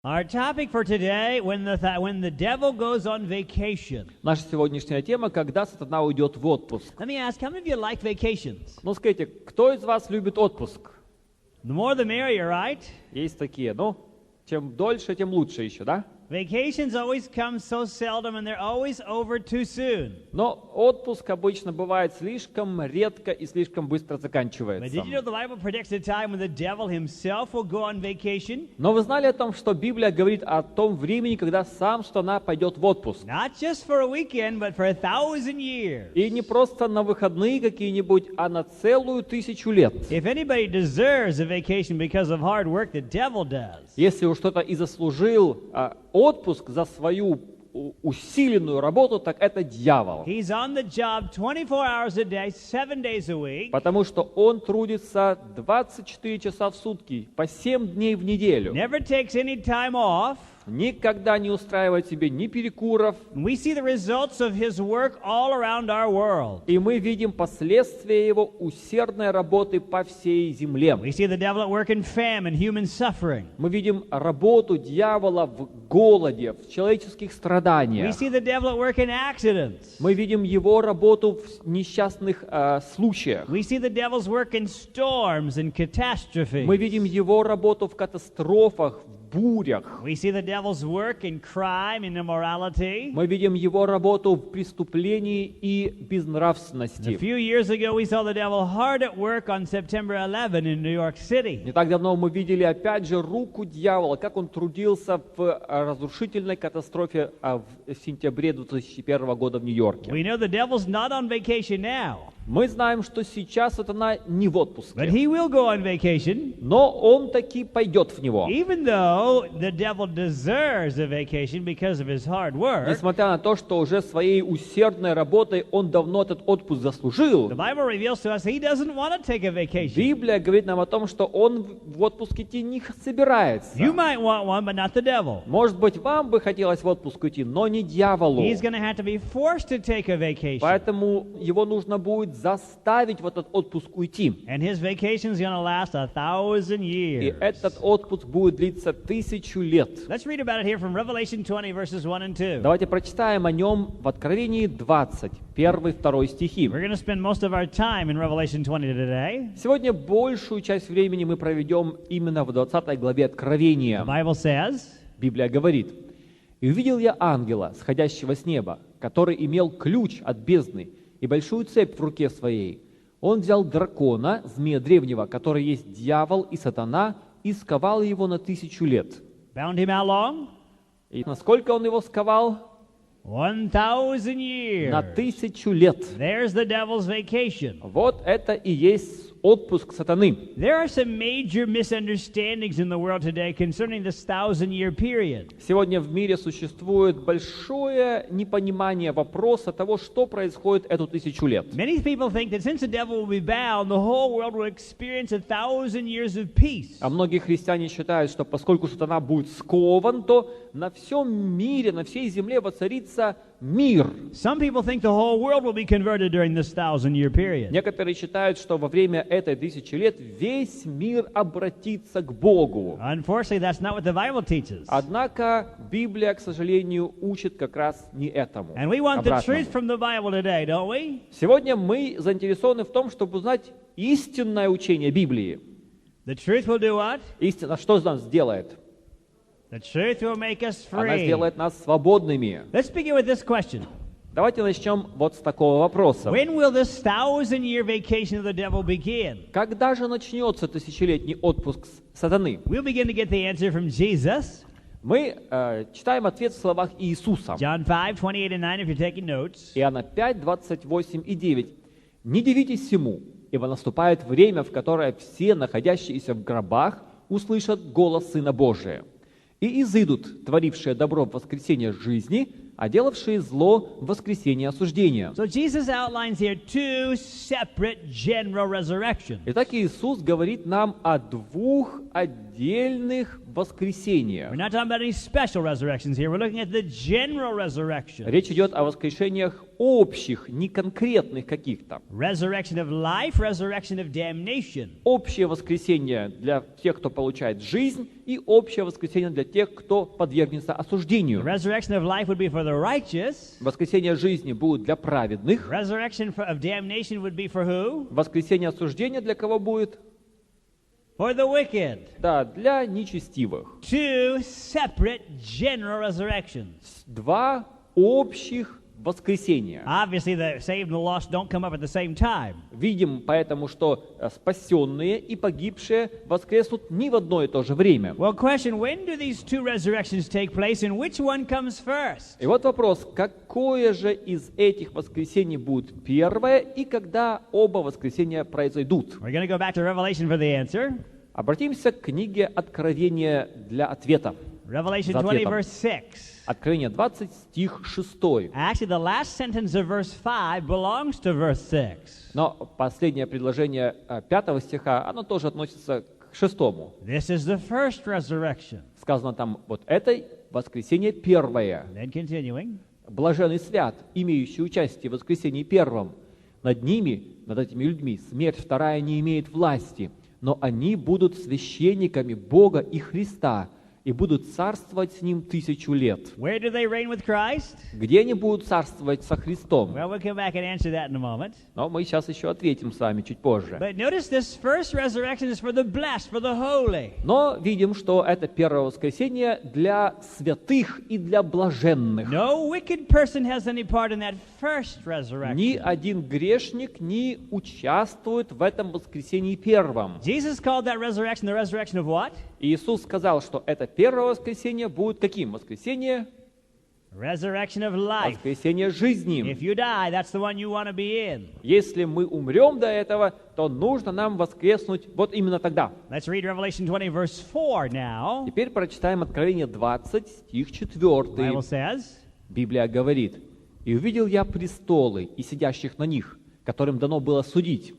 Our topic for today, when the devil goes on vacation. Наша сегодняшняя тема, когда сатана уйдет в отпуск. Let me ask, how many of you like vacations? Ну, скажите, кто из вас любит отпуск? The more the merrier, right? Есть такие, чем дольше, тем лучше еще, да? Vacations always come so seldom and they're always over too soon. Но отпуск обычно бывает слишком редко и слишком быстро But заканчивается. did you know the Bible predicts a time when the devil himself will go on vacation? Но вы знали о том, что Библия говорит о том времени, когда сам сатана пойдет в отпуск? Not just for a weekend, but for 1,000 years. И не просто на выходные какие-нибудь, а на целую 1000 лет. If anybody deserves a vacation because of hard work, the devil does. Если уж кто-то и заслужил отпуск за свою усиленную работу, так это дьявол. He's on the job 24 hours a day, 7 days a week. Потому что он трудится 24 часа в сутки, по 7 дней в неделю. Never takes any time off. Никогда не устраивает себе ни перекуров. We see the results of his work all around our world. И мы видим последствия его усердной работы по всей земле. We see the devil at work in famine, human suffering. Мы видим работу дьявола в голоде, в человеческих We страданиях. see the devil at work in accidents. Мы видим его работу в несчастных случаях. We see the devil's work in storms and catastrophes. Мы видим его работу в катастрофах, в бурях. We see the devil's work in crime and immorality. Мы видим его работу в преступлении и A безнравственности. few years ago, we saw the devil hard at work on September 11 in New York City. Не так давно мы видели опять же руку дьявола, как он трудился в разрушительной катастрофе в сентябре 2001 года в Нью-Йорке. We know the devil's not on vacation now, Мы знаем, что сейчас сатана не в but отпуске, he will go on vacation, но он таки пойдет в него. even though the devil deserves a vacation because of his hard work. Несмотря на то, что уже своей усердной работой он давно этот отпуск заслужил, The Bible reveals to us he doesn't want to take a vacation. Библия говорит нам о том, что он в отпуск идти не собирается. You might want one, but not the devil. Может быть, вам бы хотелось в отпуск уйти, но не дьяволу. He's going to have to be forced to take a vacation. Поэтому его нужно будет заставить в этот отпуск уйти. And his vacation is going to last 1,000 И years. этот отпуск будет длиться 1000 лет. Let's read about it here from Revelation 20, verses 1 and 2. Давайте прочитаем о нем в Откровении 20, 1-2 стихи. We're going to spend most of our time in Revelation 20 today. Сегодня большую часть времени мы проведем именно в 20 главе The Откровения. Bible says, Библия говорит: «И увидел я ангела, сходящего с неба, который имел ключ от бездны и большую цепь в руке своей. Он взял дракона, змея древнего, который есть дьявол и сатана, и сковал его на 1000 лет». bound him how long? И насколько он его сковал? 1,000 years. На 1000 лет. There's the devil's vacation. Вот это и есть отпуск сатаны. There are some major misunderstandings in the world today concerning this 1,000-year period. Сегодня в мире существует большое непонимание вопроса того, что происходит эту 1000 лет. Many people think that since the devil will be bound, the whole world will experience 1,000 years of peace. А многие христиане считают, что поскольку сатана будет скован, то на всем мире, на всей земле воцарится мир. Some people think the whole world will be converted during this 1,000-year period. Некоторые считают, что во время этой 1000 лет весь мир обратится к Богу. Unfortunately, that's not what the Bible teaches. Однако Библия, к сожалению, учит как раз не этому. And we want the Обратному. truth from the Bible today, don't we? Сегодня мы заинтересованы в том, чтобы узнать истинное учение Библии. The truth will do what? Истина что нас сделает? The truth will make us Она free. сделает нас свободными. Let's begin with this question. Давайте начнем вот с такого вопроса. When will this 1,000-year vacation of the devil begin? Когда же начнется тысячелетний отпуск сатаны? We'll begin to get the answer from Jesus. Мы читаем ответ в словах Иисуса. John 5, 28 and 9, if you're taking notes. Иоанна 5, 28 и 9. «Не дивитесь сему, ибо наступает время, в которое все, находящиеся в гробах, услышат голос Сына Божия. И изыдут, творившие добро в воскресенье жизни, а делавшие зло в воскресенье осуждения». So Jesus outlines here two separate general resurrections. Итак, Иисус говорит нам о двух отдельных воскресениях. We're not talking about any special resurrections here. We're looking at the general resurrection. Речь идет о воскрешениях общих, не конкретных каких-то. Resurrection of life, resurrection of damnation. Общее воскресение для тех, кто получает жизнь, и общее воскресение для тех, кто подвергнется осуждению. The resurrection of life would be for the righteous. Воскресение жизни будет для праведных. Resurrection of damnation would be for who? Воскресение осуждения для кого будет? For the wicked. Да, для нечестивых. Two separate general resurrections. Два общих воскресения. Obviously, the saved and the lost don't come up at the same time. Видим поэтому, что спасенные и погибшие воскреснут не в одно и то же время. Well, question, when do these two resurrections take place and which one comes first? И вот вопрос, какое же из этих воскресений будет первое и когда оба воскресения произойдут? We're going to go back to Revelation for the answer. Обратимся к книге Откровения для ответа. Revelation За 20, ответом. verse 6. Откровение 20, стих 6. Actually, the last sentence of verse 5 belongs to verse 6. Но последнее предложение 5 стиха, оно тоже относится к 6. This is the first resurrection. Сказано там, вот это воскресение первое. Then continuing. Блаженный свят, имеющий участие в воскресении первом. Над ними, над этими людьми, смерть вторая не имеет власти, но они будут священниками Бога и Христа и будут царствовать с Ним 1000 лет. Where do they reign with Christ? Где они будут царствовать со Христом? Well, we'll come back and answer that in a moment. Но мы сейчас еще ответим с вами чуть позже. But notice this first resurrection is for the blessed, for the holy. Но видим, что это первое воскресение для святых и для блаженных. No wicked person has any part in that first resurrection. Ни один грешник не участвует в этом воскресении первом. Jesus called that resurrection the resurrection of what? Иисус сказал, что это первое воскресение будет каким? Воскресение? Resurrection of life. Воскресение жизни. If you die, that's the one you want to be in. Если мы умрем до этого, то нужно нам воскреснуть вот именно тогда. Let's read Revelation 20, verse 4 now. Теперь прочитаем Откровение 20, стих 4. The Bible says, Библия говорит: «И увидел я престолы и сидящих на них, которым дано было судить,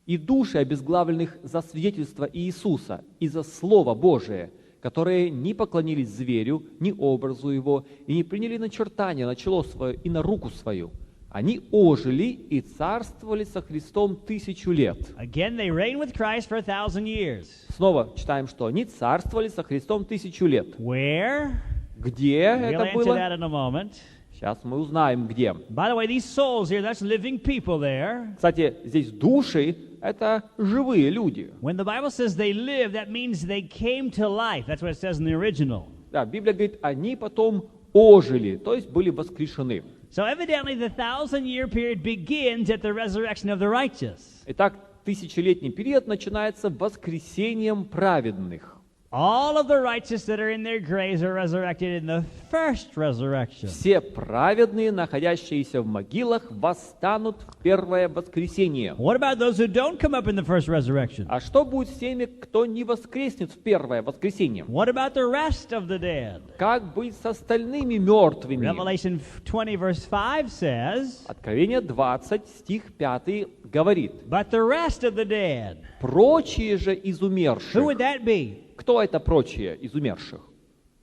и души обезглавленных за свидетельство Иисуса и за Слово Божие, которые не поклонились зверю, ни образу его, и не приняли начертания на чело свое и на руку свою. Они ожили и царствовали со Христом 1000 лет». again, they reign with Christ for 1000 years. Снова читаем, что они царствовали со Христом 1000 лет. Where? Где We'll это answer было? that in a moment. Сейчас мы узнаем, где. By the way, these souls here, that's living people there. Кстати, здесь души — это живые люди. When the Bible says they live, that means they came to life. That's what it says in the original. Да, Библия говорит, они потом ожили, то есть были воскрешены. So evidently the 1000-year period begins at the resurrection of the righteous. Итак, тысячелетний период начинается воскресением праведных. All of the righteous that are in their graves are resurrected in the first resurrection. Все праведные, находящиеся в могилах, восстанут в первое воскресение. What about those who don't come up in the first resurrection? А что будет с теми, кто не воскреснет в первое воскресение? What about the rest of the dead? Как быть с остальными мертвыми? Revelation 20 verse 5 says, Откровение 20, стих 5 говорит: but the rest of the dead. «Прочие же из умерших». Who would that be? Кто это прочие из умерших?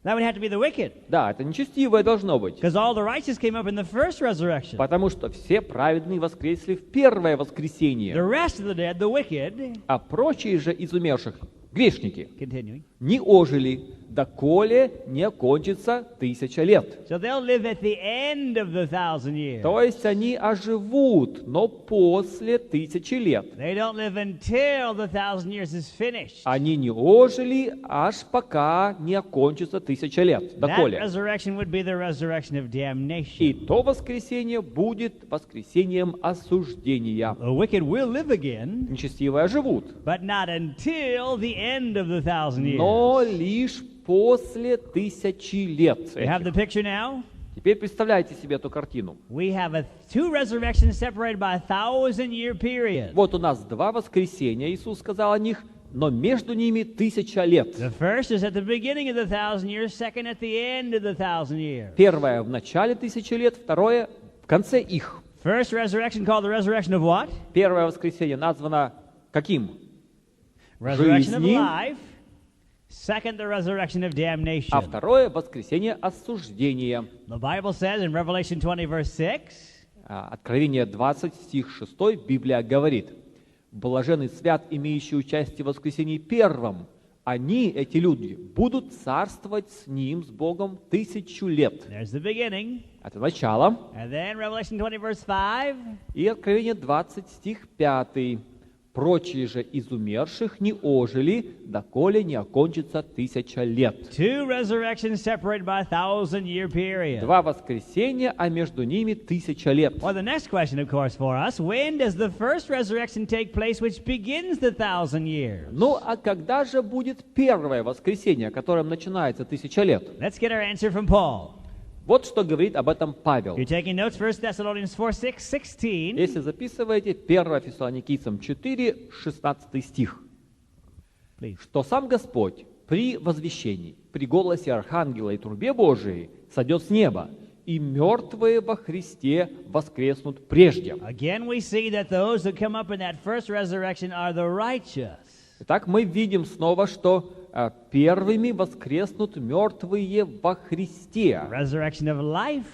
That would have to be the wicked. Да, это нечестивое должно быть. Because all the righteous came up in the first resurrection. Потому что все праведные воскресли в первое The воскресение, rest of the dead, the wicked, а прочие же из умерших, грешники, continuing. не ожили, доколе не окончится 1000 лет. So they'll live at the end of the 1000 years. То есть они оживут, но после 1000 лет. They don't live until the 1000 years is finished. Они не ожили, аж пока не окончится 1000 лет. That Доколе. resurrection would be the resurrection of И damnation. то воскресение будет воскресением осуждения. The wicked will live again, Нечестивые оживут, but not until the end of the 1000 years. но лишь после 1000 лет. You have the этих. picture now? Теперь представляйте себе эту картину. We have two resurrections separated by a 1000-year period. Вот у нас два воскресения, Иисус сказал о них, но между ними 1000 лет. The first is at the beginning of the 1000 years, second at the end of the 1000 years. Первое в начале 1000 лет, второе в конце их. First resurrection called the resurrection of what? Первое воскресение названо каким? Resurrection of Жизни. life. Second, the resurrection of damnation. А второе воскресение осуждения. The Bible says in Revelation 20 verse 6, Откровение 20, стих 6, Библия говорит: «Блаженный свят, имеющий участие в воскресении первом. Они, эти люди, будут царствовать с ним, с Богом, 1000 лет». There's the beginning. Это начало. And then Revelation 20, verse 5. И Откровение 20, стих 5. «Прочие же из умерших не ожили, доколе не окончится 1000 лет». Two resurrections separated by a 1,000-year period. Два воскресения, а между ними 1000 лет. Well, the next question, of course, for us, when does the first resurrection take place, which begins the 1,000 years? Ну, а когда же будет первое воскресение, которым начинается 1000 лет? Let's get our answer from Paul. Вот что говорит об этом Павел. You're taking notes, 1 Thessalonians 4:16. Если записываете, 1 Фессалоникийцам 4, 16 стих. Please. «Что сам Господь при возвещении, при голосе Архангела и трубе Божией сойдет с неба, и мертвые во Христе воскреснут прежде». Again, we see that those that come up in that first resurrection are the righteous. Итак, мы видим снова, что первыми воскреснут мертвые во Христе. Resurrection of life.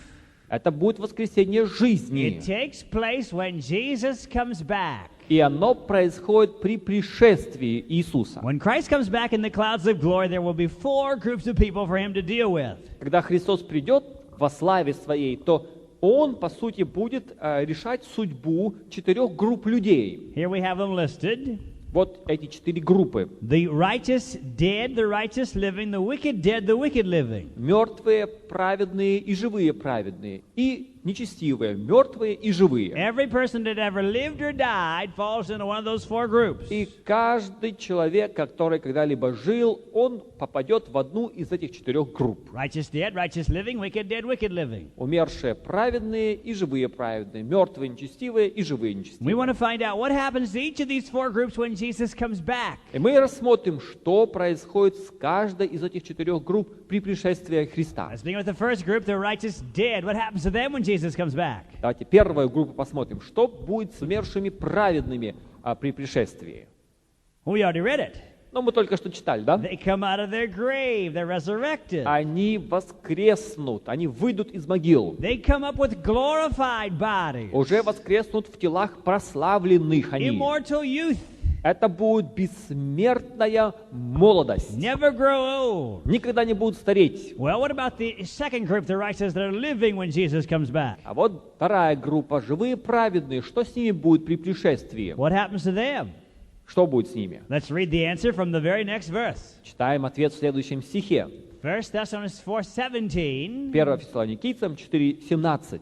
Это будет воскресение жизни. It takes place when Jesus comes back. И оно происходит при пришествии Иисуса. When Christ comes back in the clouds of glory, there will be 4 groups of people for him to deal with. Когда Христос придет во славе Своей, то Он, по сути, будет решать судьбу 4 групп людей. Here we have them listed. Вот эти 4 группы. The righteous dead, the righteous living, the wicked dead, the wicked living. Мертвые, праведные и живые праведные. И нечестивые, мертвые и живые. Every person that ever lived or died falls into one of those 4 groups. И каждый человек, который когда-либо жил, он попадет в одну из этих 4 групп. Righteous dead, righteous living, wicked dead, wicked living. Умершие праведные и живые праведные. Мертвые нечестивые и живые We нечестивые. want to find out what happens to each of these 4 groups when Jesus comes back. И мы рассмотрим, что происходит с каждой из этих 4 групп при пришествии Христа. Let's begin with the first group, the righteous dead. What happens to them when Jesus comes back? Давайте первую группу посмотрим. Что будет с умершими праведными при пришествии? We already read it. Ну, мы только что читали, да? They come out of their grave. They're resurrected. Они воскреснут, они выйдут из могил. They come up with glorified bodies. Уже воскреснут в телах прославленных они. Immortal youth. Это будет бессмертная молодость. Never grow old. Никогда не будут стареть. Well, what about the second group, the righteous that are living when Jesus comes back? А вот вторая группа, живые праведные, что с ними будет при пришествии? What happens to them? Что будет с ними? Let's read the answer from the very next verse. Читаем ответ в следующем стихе. 1 Thessalonians 4:17. 1 Фессалоникийцам 4:17.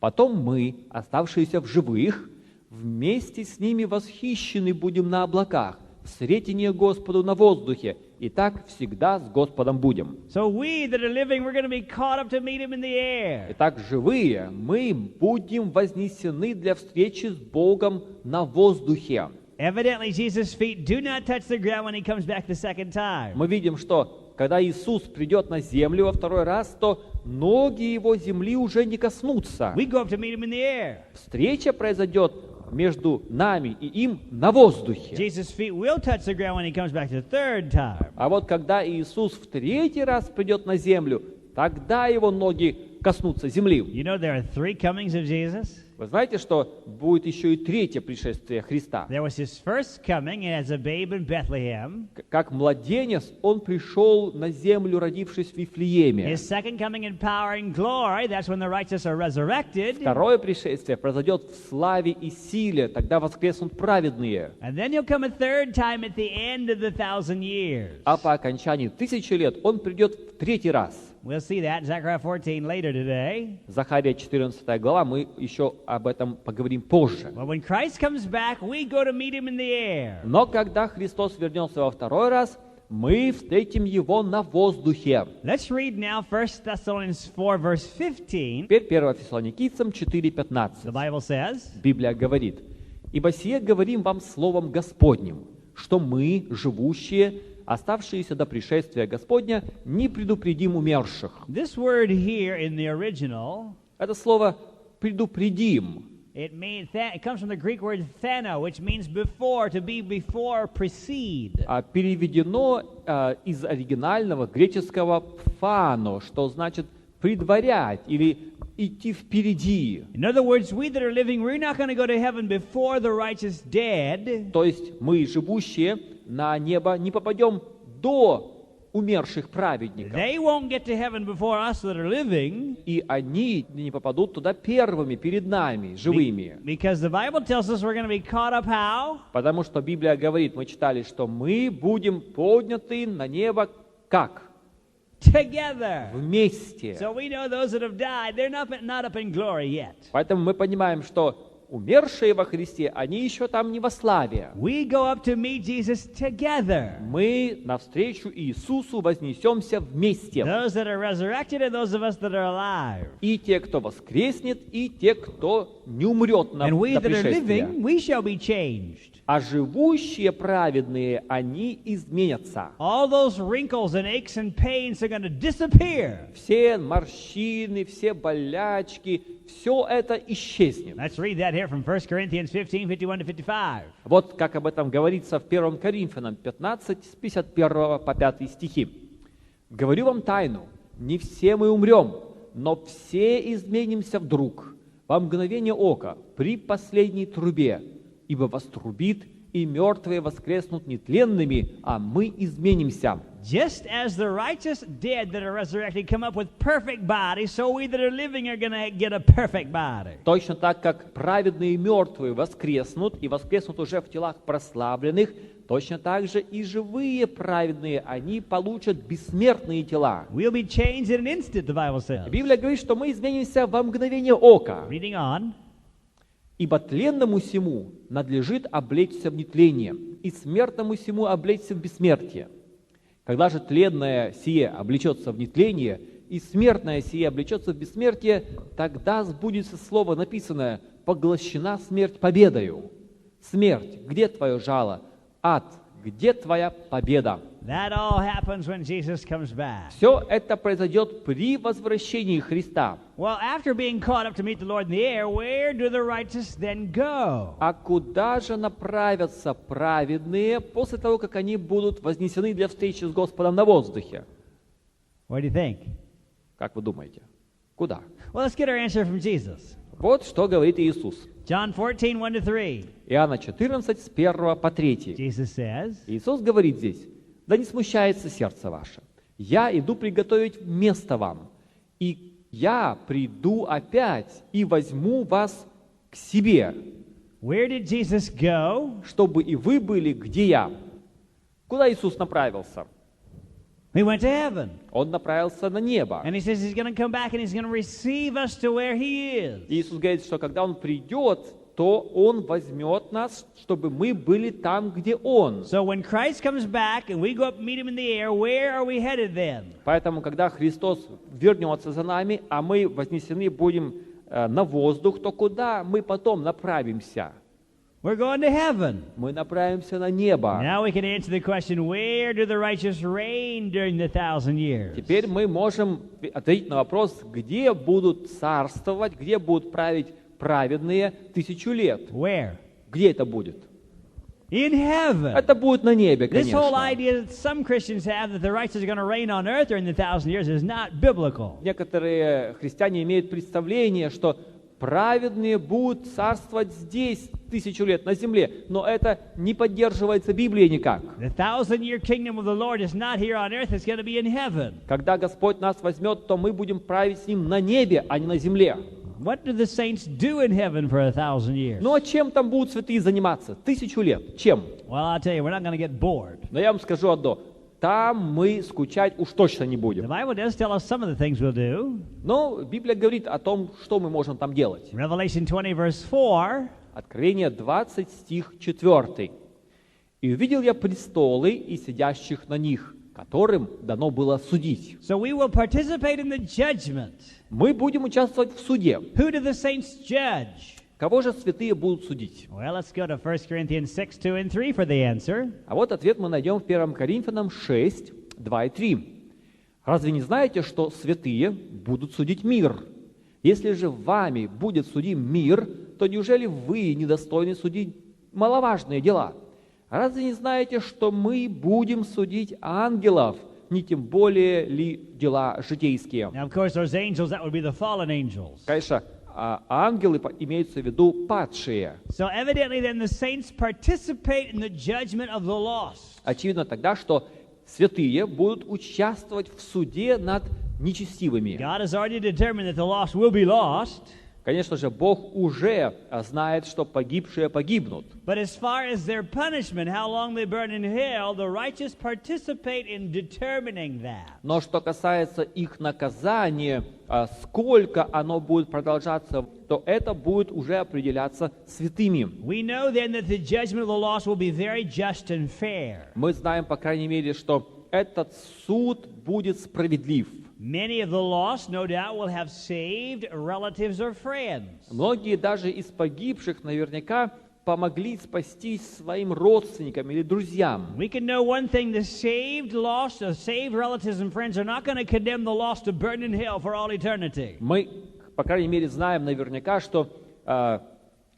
«Потом мы, оставшиеся в живых, вместе с ними восхищены будем на облаках, в сретение Господу на воздухе, и так всегда с Господом будем». So we that are living, we're going to be caught up to meet him in the air. Итак, живые, мы будем вознесены для встречи с Богом на воздухе. Evidently, Jesus' feet do not touch the ground when he comes back the second time. Мы видим, что когда Иисус придет на землю во второй раз, то ноги Его земли уже не коснутся. We go up to meet him in the air. Встреча произойдет между нами и им на воздухе. Jesus' feet will touch the ground when he comes back the third time. А вот когда Иисус в третий раз придет на землю, тогда Его ноги коснутся земли. You know there are 3 comings of Jesus. Вы знаете, что будет еще и третье пришествие Христа? There was his first coming as a babe in Bethlehem. Как младенец Он пришел на землю, родившись в Вифлееме. His second coming in power and glory, that's when the righteous are resurrected. Второе пришествие произойдет в славе и силе, тогда воскреснут праведные. And then he'll come a third time at the end of the 1,000 years. А по окончании 1000 лет Он придет в третий раз. We'll see that in Zechariah 14 later today. Захария 14 глава, мы еще об этом поговорим позже. But when Christ comes back, we go to meet him in the air. Но когда Христос вернется во второй раз, мы встретим Его на воздухе. Let's read now 1 Thessalonians 4, verse 15. Теперь 1 Фессалоникийцам 4:15. The Bible says, Библия говорит: «Ибо сие говорим вам словом Господним, что мы, живущие, оставшиеся до пришествия Господня, не предупредим умерших». this word here in the original, Это слово «предупредим». it comes from the Greek word thano, which means before, to be before, precede. Переведено из оригинального греческого «пфано», что значит «предварять» или идти впереди. In other words, we that are living, we're not going to go to heaven before the righteous dead. То есть мы, живущие, на небо не попадем до умерших праведников. They won't get to heaven before us that are living. И они не попадут туда первыми, перед нами, живыми. Because the Bible tells us we're going to be caught up how? Потому что Библия говорит, мы читали, что мы будем подняты на небо как? Together. Вместе. So we know those that have died, they're not up in glory yet. Поэтому мы понимаем, что умершие во Христе, они еще там не во славе. We go up to meet Jesus together. Мы навстречу Иисусу вознесемся вместе. Those that are resurrected and those of us that are alive. И те, кто воскреснет, и те, кто не умрет до And we that are пришествия. living, we shall be changed. А живущие праведные, они изменятся. All those wrinkles and aches and pains are going to disappear. Все морщины, все болячки, все это исчезнет. Let's read that here from 1 Corinthians 15, 51-55. Вот как об этом говорится в 1 Коринфянам 15, с 51 по 5 стихи. «Говорю вам тайну, не все мы умрем, но все изменимся вдруг, во мгновение ока, при последней трубе, ибо вострубит, и мертвые воскреснут нетленными, а мы изменимся». Just as the righteous dead that are resurrected come up with perfect bodies, so we that are living are going to get a perfect body. Точно так, как праведные и мертвые воскреснут, и воскреснут уже в телах прославленных, точно так же и живые праведные, они получат бессмертные тела. We'll be changed in an instant, the Bible says. Библия говорит, что мы изменимся во мгновение ока. Reading on. «Ибо тленному сему надлежит облечься в нетление, и смертному сему облечься в бессмертие. Когда же тленное сие облечется в нетление, и смертное сие облечется в бессмертие, тогда сбудется слово написанное: поглощена смерть победою. Смерть, где твое жало? Ад, где твоя победа?» That all happens when Jesus comes back. Все это произойдет при возвращении Христа. Well, after being caught up to meet the Lord in the air, where do the righteous then go? А куда же направятся праведные после того, как они будут вознесены для встречи с Господом на воздухе? What do you think? Как вы думаете? Куда? Well, let's get our answer from Jesus. Вот что говорит Иисус. John 14, 1-3. Иоанна 14, с 1 по 3. Jesus says, Иисус говорит здесь: «Да не смущается сердце ваше. Я иду приготовить место вам, и я приду опять и возьму вас к себе, where did Jesus go? чтобы и вы были, где я». Куда Иисус направился? He went to heaven. Он направился на небо. And he says he's going to come back and he's going to receive us to where he is. Иисус говорит, что когда Он придет, то Он возьмет нас, чтобы мы были там, где Он. So when Christ comes back and we go up and meet him in the air, where are we headed then? Поэтому, когда Христос вернется за нами, а мы вознесены будем на воздух, то куда мы потом направимся? We're going to heaven. Мы направимся на небо. Now we can answer the question, where do the righteous reign during the 1,000 years? Теперь мы можем ответить на вопрос, где будут царствовать, где будут править праведные 1000 лет. Where? Где это будет? In heaven. Это будет на небе, This whole конечно. idea that some Christians have that the righteous are going to reign on earth during the 1,000 years is not biblical. Некоторые христиане имеют представление, что праведные будут царствовать здесь 1000 лет, на земле. Но это не поддерживается Библией никак. The 1,000-year kingdom of the Lord is not here on earth, it's going to be in heaven. Когда Господь нас возьмет, то мы будем править с Ним на небе, а не на земле. What do the saints do in heaven for 1,000 years? Ну а чем там будут святые заниматься? 1000 лет. Чем? Well, I'll tell you, we're not going to get bored. Но я вам скажу одно. Там мы скучать уж точно не The будем. Bible does tell us some of the things we'll do. Но Библия говорит о том, что мы можем там делать. Revelation 20, verse 4. Откровение 20, стих 4. «И увидел я престолы и сидящих на них, которым дано было судить». So we will participate in the judgment. Мы будем участвовать в суде. Who do the saints judge? Кого же святые будут судить? Well, let's go to 1 Corinthians 6, 2 and 3 for the answer. А вот ответ мы найдем в 1 Коринфянам 6, 2 и 3. «Разве не знаете, что святые будут судить мир? Если же вами будет судим мир, то неужели вы недостойны судить маловажные дела? Разве не знаете, что мы будем судить ангелов? ни тем более ли дела житейские. Now, of course, those angels, that would be the fallen angels. Конечно, ангелы имеются в виду падшие. So evidently then the saints participate in the judgment of the lost. Очевидно тогда, что святые будут участвовать в суде над нечестивыми. God has already determined that the lost will be lost. Конечно же, Бог уже знает, что погибшие погибнут. But as far as their punishment, how long they burn in hell, the righteous participate in determining that. Но что касается их наказания, сколько оно будет продолжаться, то это будет уже определяться святыми. We know then that the judgment of the lost will be very just and fair. Мы знаем, по крайней мере, что этот суд будет справедлив. Many of the lost, no doubt, will have saved relatives or friends. Многие даже из погибших наверняка помогли спастись своим родственникам или друзьям. We can know one thing: the saved lost, the saved relatives and friends are not going to condemn the lost to burn in hell for all eternity. Мы, по крайней мере, знаем наверняка, что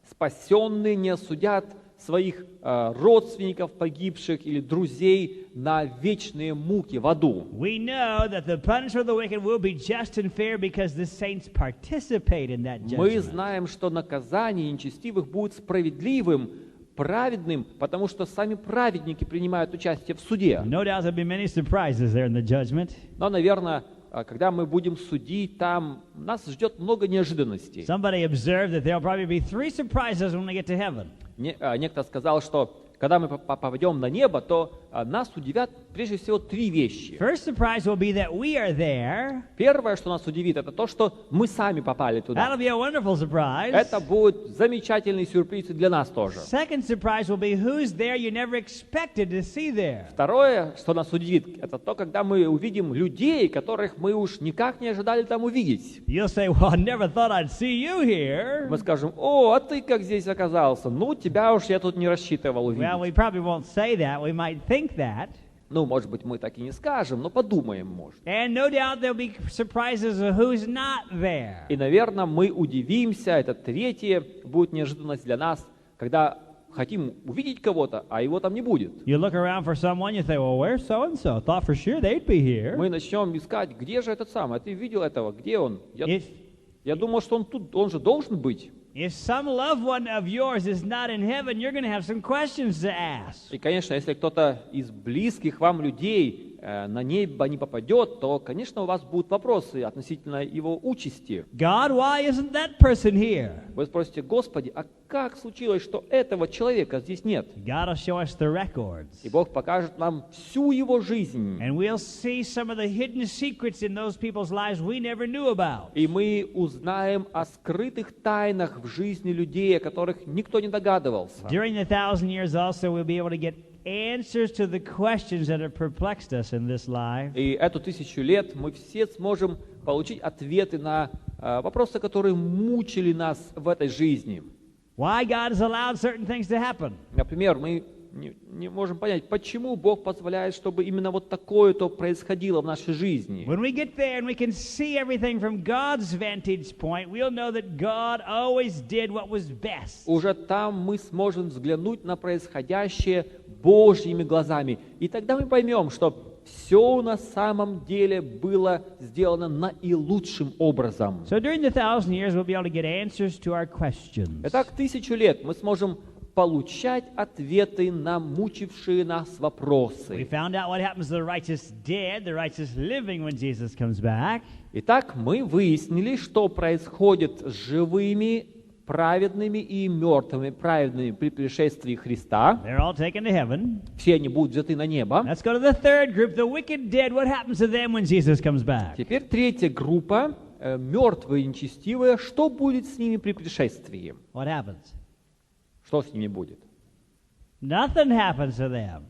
спасенные не осудят своих родственников погибших или друзей на вечные муки в аду. We know that the punishment of the wicked will be just and fair because the saints participate in that Мы judgment. знаем, что наказание нечестивых будет справедливым, праведным, потому что сами праведники принимают участие в суде. No doubt there'll be many surprises there in the judgment. Но, наверное, когда мы будем судить, там нас ждет много неожиданностей. Somebody observed that there'll probably be 3 surprises when we get to heaven. Некто сказал, что когда мы попадем на небо, то нас удивят прежде всего 3 вещи. First surprise will be that we are there. Первое, что нас удивит, это то, что мы сами попали туда. That'll be a wonderful surprise. Это будет замечательный сюрприз и для нас тоже. Second surprise will be who's there you never expected to see there. Второе, что нас удивит, это то, когда мы увидим людей, которых мы уж никак не ожидали там увидеть. You'll say, well, I never thought I'd see you here. Мы скажем: о, а ты как здесь оказался? Ну, тебя уж я тут не рассчитывал увидеть. Well, we probably won't say that. We might think that. Ну, может быть, мы так и не скажем, но подумаем, может. And no doubt there'll be surprises of who's not there. И, наверное, мы удивимся, это третье будет неожиданность для нас, когда хотим увидеть кого-то, а его там не будет. You look around for someone, you say, well, where's so-and-so? Thought for sure they'd be here. Мы начнем искать, где же этот самый, а ты видел этого, где он? If Я думал, что он тут, он же должен быть. some loved one of yours is not in heaven, you're going to have some questions to ask. И, конечно, если кто-то из близких вам людей на небо не попадет, то, конечно, у вас будут вопросы относительно его участи. God, why isn't that person here? Вы спросите: Господи, а как случилось, что этого человека здесь нет? God will show us the records. И Бог покажет нам всю его жизнь. And we'll see some of the hidden secrets in those people's lives we never knew about. И мы узнаем о скрытых тайнах в жизни людей, о которых никто не догадывался. During the 1,000 years also, we'll be able to get answers to the questions that have perplexed us in this life. И эту 1000 лет мы все сможем получить ответы на вопросы, которые мучили нас в этой жизни. Why God has allowed certain things to happen. Например, мы не можем понять, почему Бог позволяет, чтобы именно вот такое-то происходило в нашей жизни. When we get there and we can see everything from God's vantage point, we'll know that God always did what was best. Уже там мы сможем взглянуть на происходящее Божьими глазами. И тогда мы поймем, что все на самом деле было сделано наилучшим образом. So during the 1,000 years, we'll be able to get answers to our questions. Итак, 1000 лет мы сможем получать ответы на мучившие нас We вопросы. found out what happens to the righteous dead, the righteous living when Jesus comes back. Итак, мы выяснили, что происходит с живыми, праведными и мертвыми праведными при пришествии Христа. They're all taken to heaven. Все они будут взяты на небо. Let's go to the third group, the wicked dead. What happens to them when Jesus comes back? Теперь третья группа, мертвые и нечестивые. Что будет с ними при пришествии? What happens? Что с ними будет? Nothing happens to them.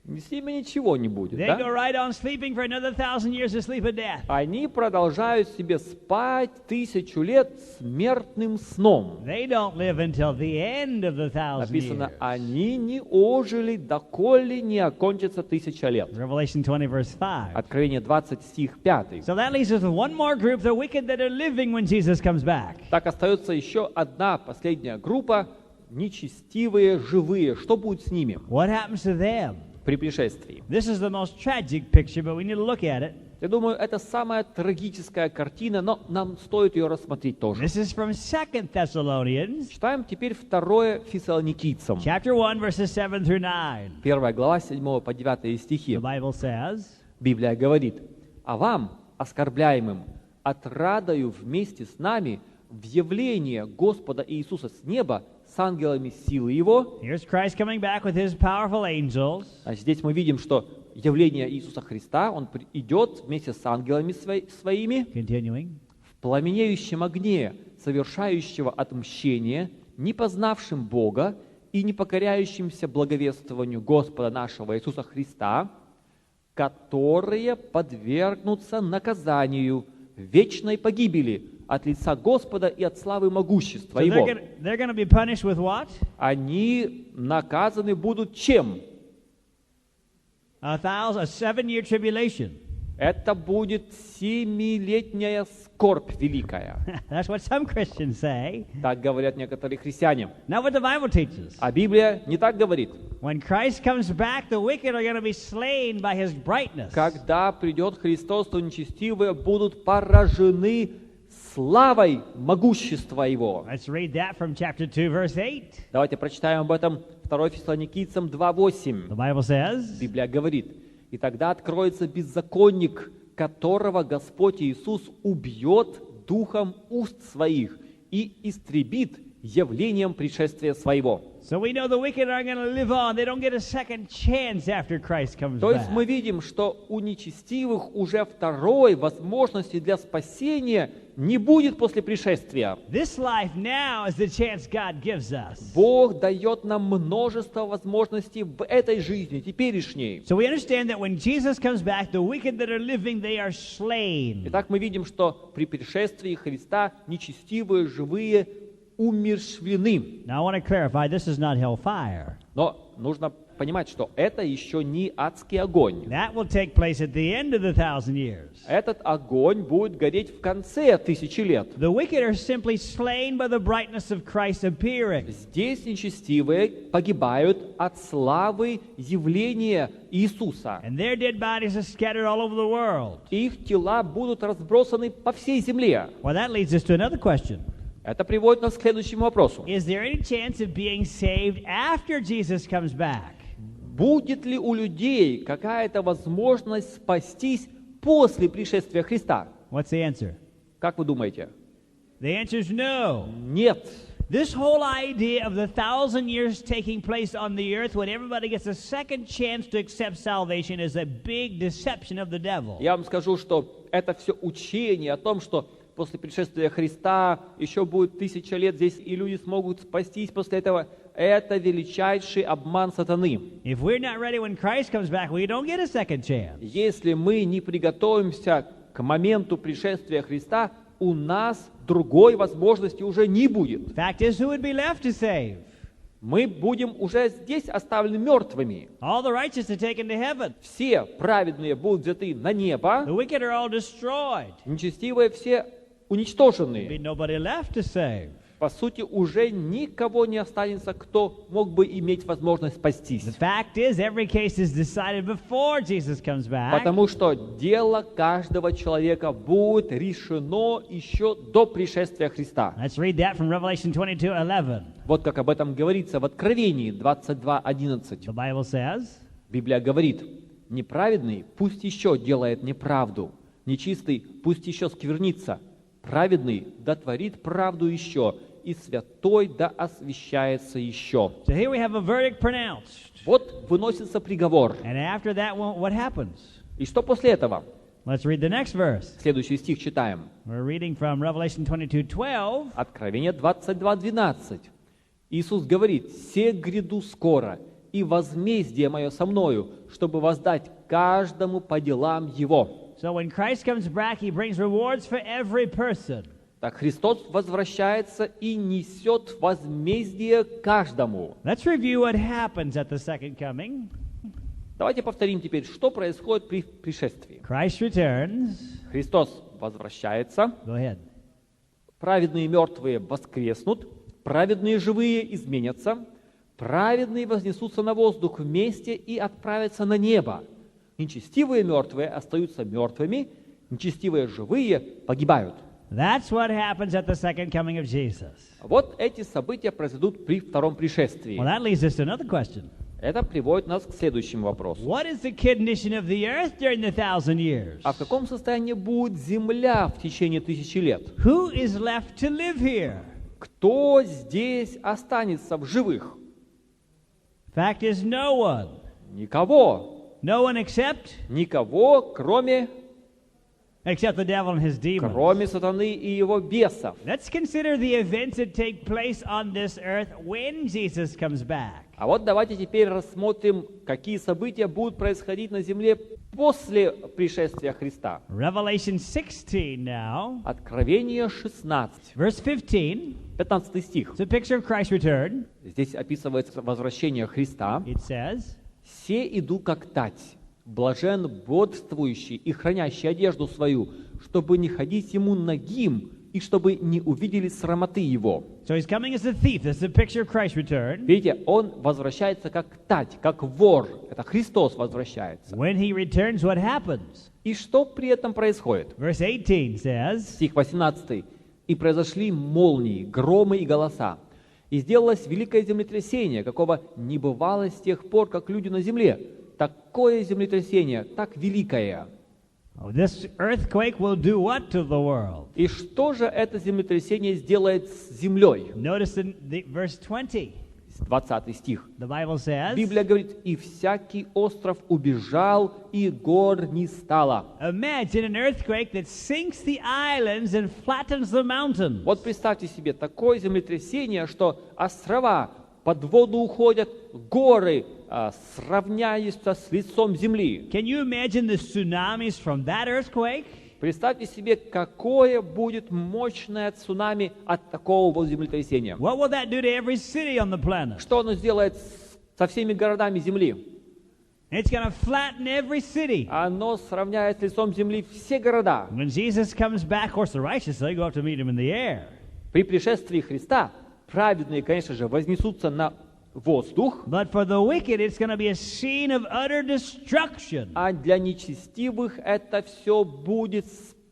С ними ничего не будет, They да? go right on sleeping for another 1,000 years to sleep of death. Они продолжают себе спать 1000 лет смертным сном. They don't live until the end of the 1,000 Написано: years. они не ожили, доколе не окончится 1000 лет. Revelation 20, verse 5. Откровение 20, стих 5. So that leaves us with one more group, the wicked that are living when Jesus comes back. Так остается еще одна последняя группа, нечестивые, живые. Что будет с ними? What happens to them? при пришествии. This is the most tragic picture, but we need to look at it. Я думаю, это самая трагическая картина, но нам стоит ее рассмотреть тоже. This is from 2 Thessalonians, Читаем теперь 2 Фессалоникийцам, chapter 1, verses 7 through 9. 1 глава, 7 по 9 стихи. The Bible says, Библия говорит: «А вам, оскорбляемым, отрадою вместе с нами в явление Господа Иисуса с неба с ангелами силы Его». here's Christ coming back with his powerful angels. А здесь мы видим, что явление Иисуса Христа, Он идет вместе с ангелами своими Continuing. в пламенеющем огне, совершающего отмщение, не познавшим Бога и не покоряющимся благовествованию Господа нашего Иисуса Христа, которые подвергнутся наказанию вечной погибели от лица Господа и от славы могущества So Его. they're going to be punished with what? Они наказаны будут чем? A 7-year tribulation. Это будет 7-летняя скорбь великая. That's what some Christians say. Так говорят некоторые христиане. Not what the Bible teaches. А Библия не так говорит. When Christ comes back, the wicked are going to be slain by his brightness. Когда придет Христос, то нечестивые будут поражены славой могущества Его. Let's read that from chapter 2, verse 8. Давайте прочитаем об этом 2 Фессалоникийцам 2:8. The Bible says, Библия говорит: «И тогда откроется беззаконник, которого Господь Иисус убьет духом уст своих и истребит явлением пришествия своего». so we know the wicked are going to live on. They don't get a second chance after Christ comes То есть back. мы видим, что у нечестивых уже второй возможности для спасения не будет после пришествия. This life now is the chance God gives us. Бог дает нам множество возможностей в этой жизни, теперешней. So we understand that when Jesus comes back, the wicked that are living, they are slain. Итак, мы видим, что при пришествии Христа нечестивые, живые умерщвлены. Now I want to clarify, this is not hellfire. Но нужно понимать, что это еще не адский огонь. That will take place at the end of the 1,000 years. Этот огонь будет гореть в конце 1000 лет. The wicked are simply slain by the brightness of Christ appearing. Здесь нечестивые погибают от славы явления Иисуса. And their dead bodies are scattered all over the world. Их тела будут разбросаны по всей земле. Well, that leads us to another question. Это приводит нас к следующему вопросу. Is there any chance of being saved after Jesus comes back? Будет ли у людей какая-то возможность спастись после пришествия Христа? What's the answer? Как вы думаете? The answer is no. Нет. This whole idea of the 1,000 years taking place on the earth when everybody gets a second chance to accept salvation is a big deception of the devil. Я вам скажу, что это все учение о том, что после пришествия Христа еще будет 1000 лет здесь, и люди смогут спастись после этого. Это величайший обман сатаны. If we're not ready when Christ comes back, we don't get a second chance. Если мы не приготовимся к моменту пришествия Христа, у нас другой возможности уже не будет. Fact is, who would be left to save? Мы будем уже здесь оставлены мертвыми. All the righteous are taken to heaven. Все праведные будут взяты на небо, The wicked are all destroyed. нечестивые все There'll be уничтожены. nobody left to save. По сути, уже никого не останется, кто мог бы иметь возможность спастись. The fact is, every case is decided before Jesus comes back. Потому что дело каждого человека будет решено еще до пришествия Христа. Let's read that from Revelation 22:11. Вот как об этом говорится в Откровении 22:11. The Bible says, Библия говорит: «Неправедный пусть еще делает неправду, нечистый пусть еще сквернится, праведный да творит правду еще, и святой да освящается еще». so here we have a verdict pronounced. Вот выносится приговор. And after that, what happens? И что после этого? Let's read the next verse. Следующий стих читаем. We're reading from Revelation 22:12. Откровение 22:12. Иисус говорит: «Се гряду скоро, и возмездие мое со мною, чтобы воздать каждому по делам его». So when Christ comes back, he brings rewards for every person. Так Христос возвращается и несет возмездие каждому. Let's review what happens at the second coming. Давайте повторим теперь, что происходит при пришествии. Christ returns. Христос возвращается, Go ahead. праведные и мертвые воскреснут, праведные и живые изменятся, Праведные вознесутся на воздух вместе и отправятся на небо. Нечестивые мертвые остаются мертвыми, нечестивые живые погибают. That's what happens at the second coming of Jesus. Вот эти события произойдут при втором пришествии. Well, that leads us to another question. Это приводит нас к следующему вопросу. What is the condition of the earth during the 1,000 years? А в каком состоянии будет земля в течение 1000 лет? Who is left to live here? Кто здесь останется в живых? Fact is, no one. Никого. No one except Кроме the devil and his demons. кроме сатаны и его бесов. Let's consider the events that take place on this earth when Jesus comes back. А вот давайте теперь рассмотрим, какие события будут происходить на земле после пришествия Христа. Revelation 16 now, Откровение 16, verse 15. 15 стих. It's a picture of Christ's return. Здесь описывается возвращение Христа. It says, «Все иду как тать, блажен бодрствующий и хранящий одежду свою, чтобы не ходить ему нагим, и чтобы не увидели срамоты его». so he's coming as a thief. This is a picture of Christ's return. Видите, он возвращается как тать, как вор. Это Христос возвращается. When he returns, what happens? И что при этом происходит? Verse 18 says, Стих 18. «И произошли молнии, громы и голоса, и сделалось великое землетрясение, какого не бывало с тех пор, как люди на земле. Такое землетрясение, так великое». this earthquake will do what to the world? И что же это землетрясение сделает с землей? Notice in verse 20. 20 стих. The Bible says, Библия говорит, «И всякий остров убежал, и гор не стало». imagine an earthquake that sinks the islands and flattens the mountains. Вот представьте себе такое землетрясение, что острова под воду уходят, горы сравняются с лицом земли. Can you imagine the tsunamis from that earthquake? Представьте себе, какое будет мощное цунами от такого вот землетрясения. What will that do to every city on the planet? Что оно сделает со всеми городами земли? It's going to flatten every city. Оно сравняет с лицом земли все города. When Jesus comes back, of course, the righteous, they go up to meet him in the air. При пришествии Христа праведные, конечно же, вознесутся на воздух, But for the wicked, it's going to be a scene of utter destruction. а для нечестивых это все будет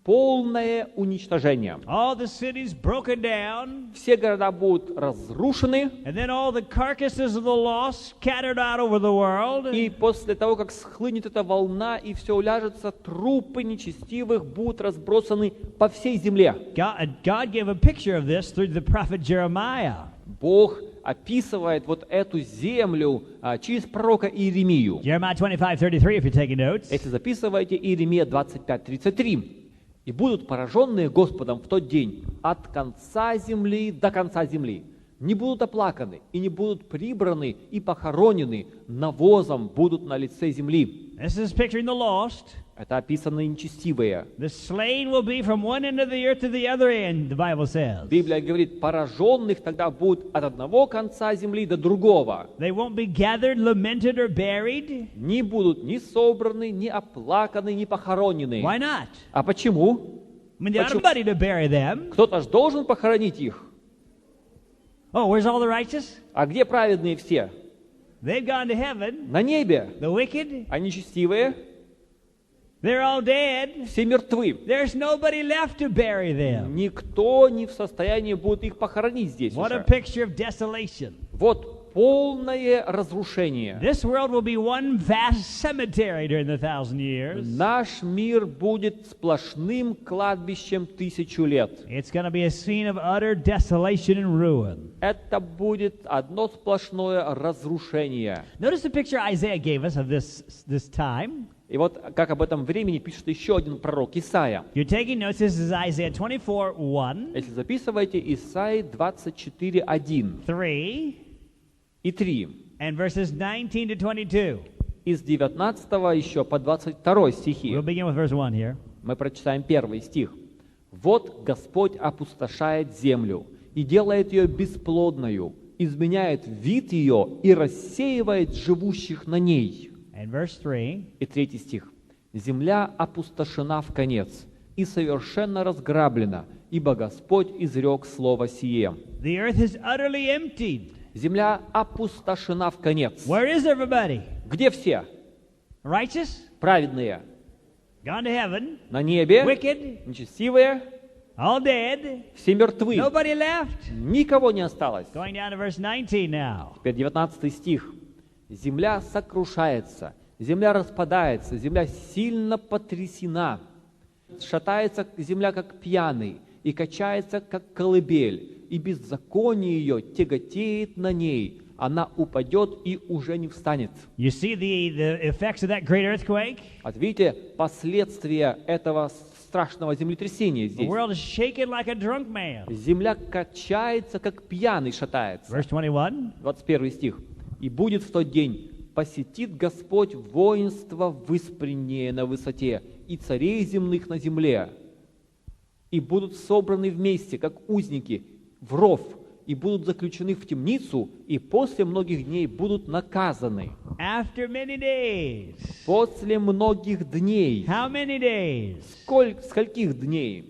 полное уничтожение. All the cities broken down, Все города будут разрушены, and then all the carcasses of the lost scattered out over the world. и после того, как схлынет эта волна и все уляжется, трупы нечестивых будут разбросаны по всей земле. God gave a picture of this through the prophet Jeremiah. Бог описывает вот эту землю через пророка Иеремию. Jeremiah 25:33, if you're taking notes. Если записываете, Иеремия 25:33. «И будут пораженные Господом в тот день от конца земли до конца земли. Не будут оплаканы и не будут прибраны и похоронены, навозом будут на лице земли». This is picturing the lost. Это описаны нечестивые. The slain will be from one end of the earth to the other end, the Bible says. Библия говорит, пораженных тогда будет от одного конца земли до другого. They won't be gathered, lamented, or buried. Не будут ни собраны, ни оплаканы, ни похоронены. Why not? А почему? I mean, there's nobody to bury them. Кто-то ж должен похоронить их. Oh, where's all the righteous? А где праведные все? They've gone to heaven. На небе. The wicked, А нечестивые they're all dead. все мертвы. There's nobody left to bury them. Никто не в состоянии будет их похоронить здесь What a уже. picture of desolation. Вот полное разрушение. This world will be one vast cemetery during the 1,000 years. Наш мир будет сплошным кладбищем 1000 лет. It's going to be a scene of utter desolation and ruin. Это будет одно сплошное разрушение. Notice the picture Isaiah gave us of this time. И вот как об этом времени пишет еще один пророк, Исаия. You're taking notes. This is Isaiah 24:1, Если записываете, Исаии 24:1 3, и 3. and verses 19 to 22. Из 19 еще по 22 стихи. We'll begin with verse 1 here. Мы прочитаем первый стих. «Вот Господь опустошает землю и делает ее бесплодною, изменяет вид ее и рассеивает живущих на ней». And verse 3. И третий стих. «Земля опустошена в конец и совершенно разграблена, ибо Господь изрек слово сие». The earth is utterly emptied. Земля опустошена в конец. Where is everybody? Где все? Righteous? Праведные? Gone to heaven? На небе? Wicked? Нечестивые? All dead? Все мертвы. Nobody left? Никого не осталось. Going down to verse 19 now. Теперь 19 стих. Земля сокрушается, земля распадается, земля сильно потрясена. Шатается земля, как пьяный, и качается, как колыбель, и беззаконие ее тяготеет на ней. Она упадет и уже не встанет. You see the effects of that great earthquake? Вот видите последствия этого страшного землетрясения The здесь. world is shaken like a drunk man. Земля качается, как пьяный шатается. Verse 21. 21 стих. «И будет в тот день, посетит Господь воинство выспреннее на высоте, и царей земных на земле, и будут собраны вместе, как узники, в ров, и будут заключены в темницу, и после многих дней будут наказаны». After many days. После многих дней. How many days? Скольких дней?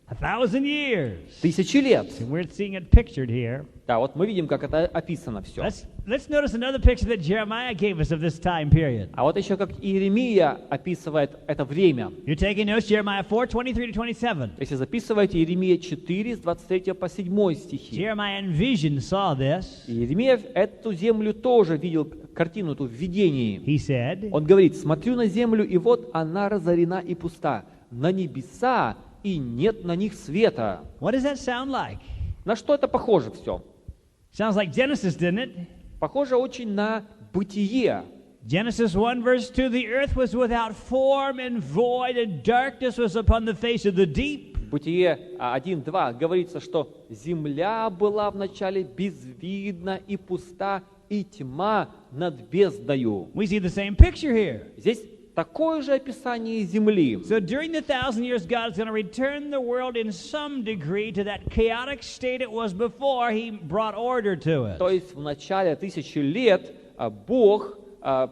1,000 years. 1000 лет. And we're seeing it pictured here. Да, вот мы видим, как это описано все. Let's notice another picture that Jeremiah gave us of this time period. А вот еще как Иеремия описывает это время. You're taking notes, Jeremiah 4, 23 to 27. Если записываете Иеремия 4, с 23 по 7 стихи. Jeremiah in vision saw this. Иеремия эту землю тоже видел, картину эту в видении. He said, Он говорит: «Смотрю на землю, и вот она разорена и пуста, на небеса, и нет на них света». what does that sound like? На что это похоже все? Sounds like Genesis, didn't it? Похоже очень на Бытие. Genesis 1 verse 2, the earth was without form and void, and darkness was upon the face of the deep. В Бытие 1:2 говорится, что земля была вначале безвидна и пуста, и тьма над бездною. We see the same picture here. Здесь такое же описание земли. So during the 1,000 years, God's going to return the world in some degree to that chaotic state it was before He brought order to То it. есть в начале 1000 лет Бог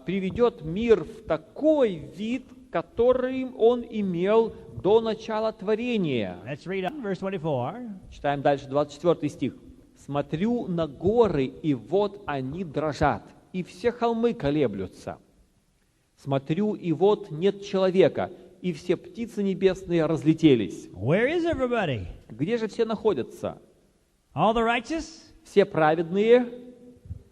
приведет мир в такой вид, которым Он имел до начала творения. Let's read on verse 24. Читаем дальше, 24 стих. «Смотрю на горы, и вот они дрожат, и все холмы колеблются. Смотрю, и вот нет человека, и все птицы небесные разлетелись». Where is everybody? Где же все находятся? All the righteous? Все праведные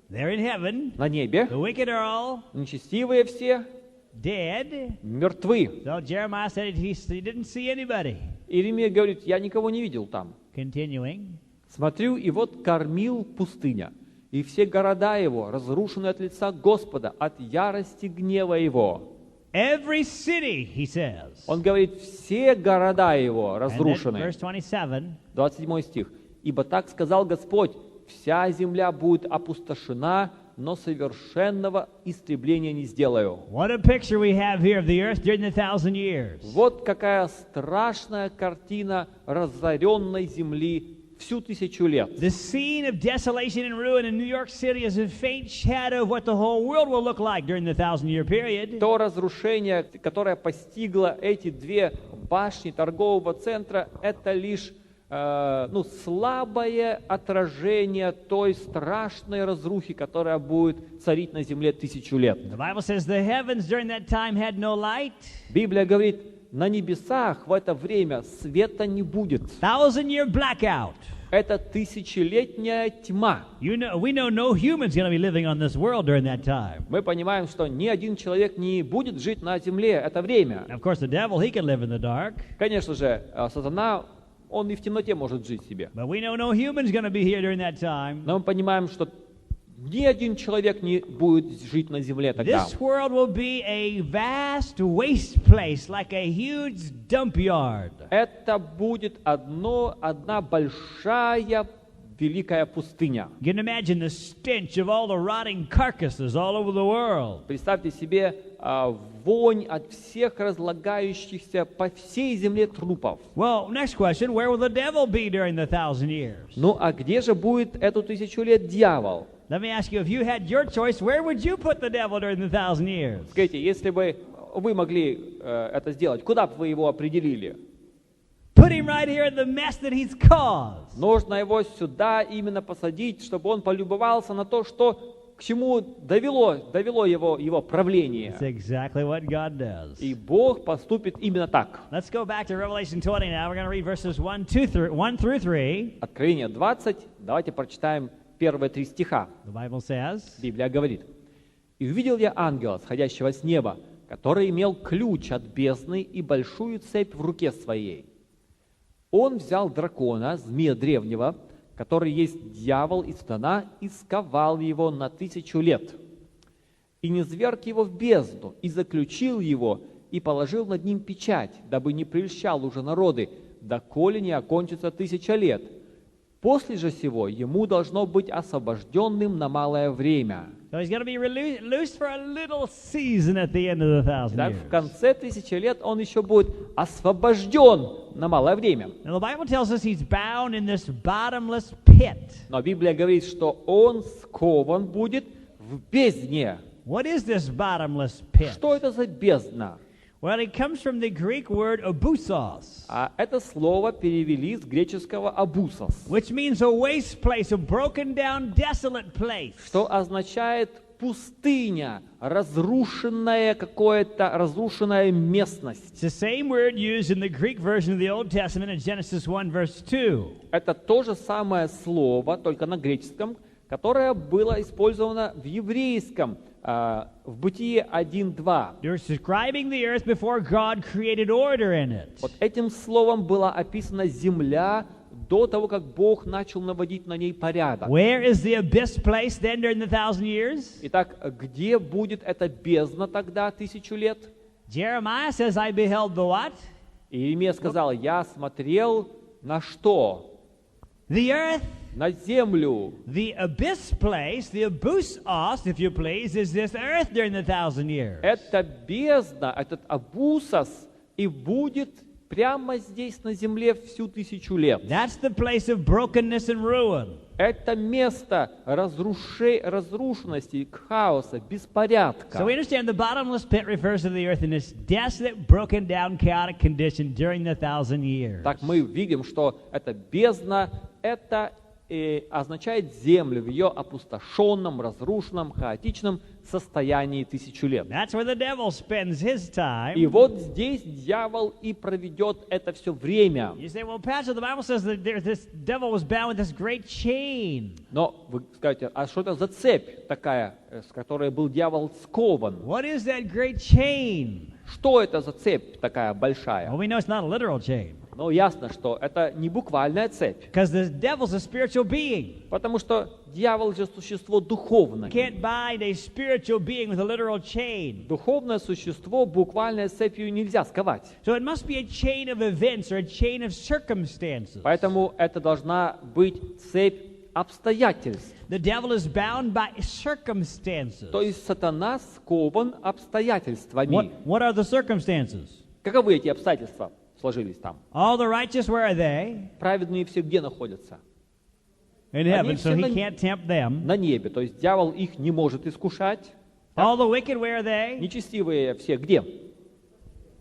They're in heaven. на небе, The wicked are all нечестивые все dead. мертвы. So Jeremiah said he didn't see anybody. Иеремия говорит: «Я никого не видел там». Continuing. «Смотрю, и вот кормил пустыня, и все города его разрушены от лица Господа, от ярости гнева его». Every city, he says. Он говорит, все города его And then разрушены. verse 27. 27 стих. «Ибо так сказал Господь, вся земля будет опустошена, но совершенного истребления не сделаю». What a picture we have here of the earth during the 1,000 years. Вот какая страшная картина разоренной земли всю 1000 лет. The scene of desolation and ruin in New York City is a faint shadow of what the whole world will look like during the 1,000-year period. То разрушение, которое постигло эти две башни торгового центра, это лишь слабое отражение той страшной разрухи, которая будет царить на земле 1000 лет. The Bible says the heavens during that time had no light. Библия говорит, на небесах в это время света не будет. 1,000-year blackout. Это тысячелетняя тьма. We know no human's going to be living on this world during that time. Мы понимаем, что ни один человек не будет жить на земле это время. Of course, the devil, he can live in the dark. Конечно же, сатана, он и в темноте может жить себе. But we know no human's going to be here during that time. Но мы понимаем, что ни один человек не будет жить на земле тогда. This world will be a vast waste place, like a huge dump yard. Это будет одна большая великая пустыня. You can imagine the stench of all the rotting carcasses all over the world. Представьте себе вонь от всех разлагающихся по всей земле трупов. Well, next question, where will the devil be during the 1,000 years? Ну а где же будет эту 1000 лет дьявол? Let me ask you, if you had your choice, where would you put the devil during the 1,000 years? Скажите, если бы вы могли это сделать, куда бы вы его определили? put him right here in the mess that he's caused. Нужно его сюда именно посадить, чтобы он полюбовался на то, что к чему довело его правление. That's exactly what God does. И Бог поступит именно так. Let's go back to Revelation 20 now. We're going to read verses 1 through 3. Откровение 20. Давайте прочитаем первые 3 стиха. The Bible says, Библия говорит: «И увидел я ангела, сходящего с неба, который имел ключ от бездны и большую цепь в руке своей. Он взял дракона, змея древнего, который есть дьявол и сатана, и сковал его на 1000 лет. И низвергл его в бездну, и заключил его, и положил над ним печать, дабы не прельщал уже народы, доколе не окончится 1000 лет. После же сего ему должно быть освобожденным на малое время». so he's going to be loose for a little season at the end of the 1,000 Так, years. в конце 1000 лет он еще будет освобожден на малое время. Now the Bible tells us he's bound in this bottomless pit. Но Библия говорит, что он скован будет в бездне. What is this bottomless pit? Что это за бездна? Well, it comes from the Greek word abusos, А это слово перевели с греческого «абусос», which means a waste place, a broken down, desolate place. что означает пустыня, разрушенная местность. It's the same word used in the Greek version of the Old Testament in Genesis 1, verse 2. Это то же самое слово, только на греческом, которое было использовано в еврейском, в Бытие 1:2. You're describing the earth before God created order in it. Вот этим словом была описана земля до того, как Бог начал наводить на ней порядок. Where is the abyss placed then during the 1,000 years? Итак, где будет эта бездна тогда 1000 лет? Jeremiah says, I beheld the what? Иеремия сказал: «Я смотрел на что? The earth. На землю». The abyss place, the abusos, if you please, is this earth during the 1,000 years. Это бездна, этот абусос, и будет прямо здесь на земле всю 1000 лет. That's the place of brokenness and ruin. Это место разрушенности, хаоса, беспорядка. So we understand the bottomless pit refers to the earth in this desolate, broken down, chaotic condition during the 1,000 years. Так мы видим, что эта бездна, это означает землю в ее опустошенном, разрушенном, хаотичном состоянии 1000 лет. That's where the devil spends his time. И вот здесь дьявол и проведет это все время. You say, well, Pastor, the Bible says that this devil was bound with this great chain. Но вы скажете, а что это за цепь такая, с которой был дьявол скован? What is that great chain? Что это за цепь такая большая? Well, we know it's not a literal chain. Ну, ясно, что это не буквальная цепь. Because the devil's a spiritual being. Потому что дьявол же существо духовное. You can't bind a spiritual being with a literal chain. Духовное существо буквальной цепью нельзя сковать. So it must be a chain of events or a chain of circumstances. Поэтому это должна быть цепь обстоятельств. The devil is bound by circumstances. То есть сатана скован обстоятельствами. What are the circumstances? Каковы эти обстоятельства сложились там? All the righteous, where are they? Праведные все где находятся? In heaven, so he can't tempt them. На небе, то есть дьявол их не может искушать. All the wicked, where are they? Нечестивые все где?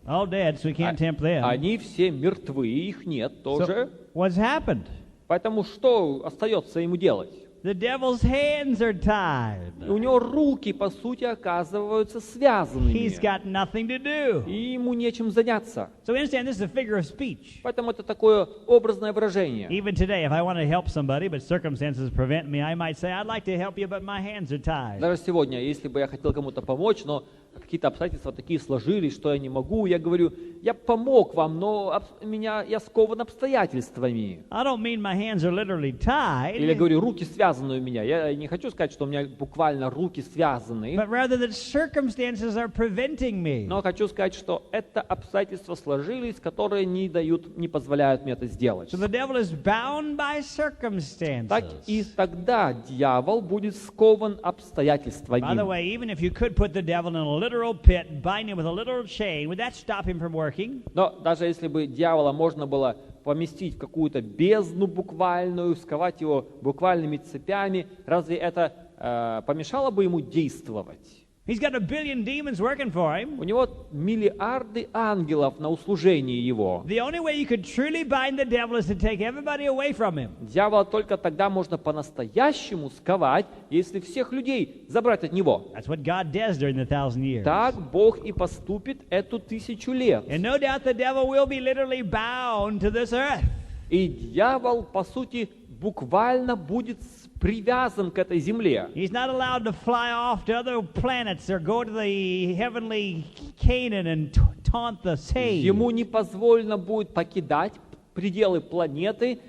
All dead, so he can't tempt them. Они все мертвы, их нет тоже. So what's happened? Поэтому что остается ему делать? The devil's hands are tied. У него руки, по сути, оказываются связанными. He's got nothing to do. И ему нечем заняться. So we understand this is a figure of speech. Поэтому это такое образное выражение. Even today, if I want to help somebody, but circumstances prevent me, I might say, I'd like to help you, but my hands are tied. Даже сегодня, если бы я хотел кому-то помочь, но какие-то обстоятельства такие сложились, что я не могу, я говорю, я помог вам, но я скован обстоятельствами. I don't mean my hands are literally tied. Или я говорю, руки связаны у меня. Я не хочу сказать, что у меня буквально руки связаны. But rather that circumstances are preventing me. Но хочу сказать, что это обстоятельства сложились, которые не позволяют мне это сделать. So the devil is bound by circumstances. Так и тогда дьявол будет скован обстоятельствами. By the way, even if you could put the devil in a literal pit, bind him with a literal chain, would that stop him from working? Но даже если бы дьявола можно было поместить в какую-то бездну буквальную, сковать его буквальными цепями, разве это помешало бы ему действовать? He's got 1 billion demons working for him. У него миллиарды ангелов на услужении его. The only way you could truly bind the devil is to take everybody away from him. Дьявола только тогда можно по-настоящему сковать, если всех людей забрать от него. That's what God does during the 1,000 years. Так Бог и поступит эту 1000 лет. And no doubt the devil will be literally bound to this earth. И дьявол, по сути, буквально будет привязан к этой земле. He's not allowed to fly off to other planets or go to the heavenly Canaan and taunt the saved. Ему не позволено будет покидать пределы планеты,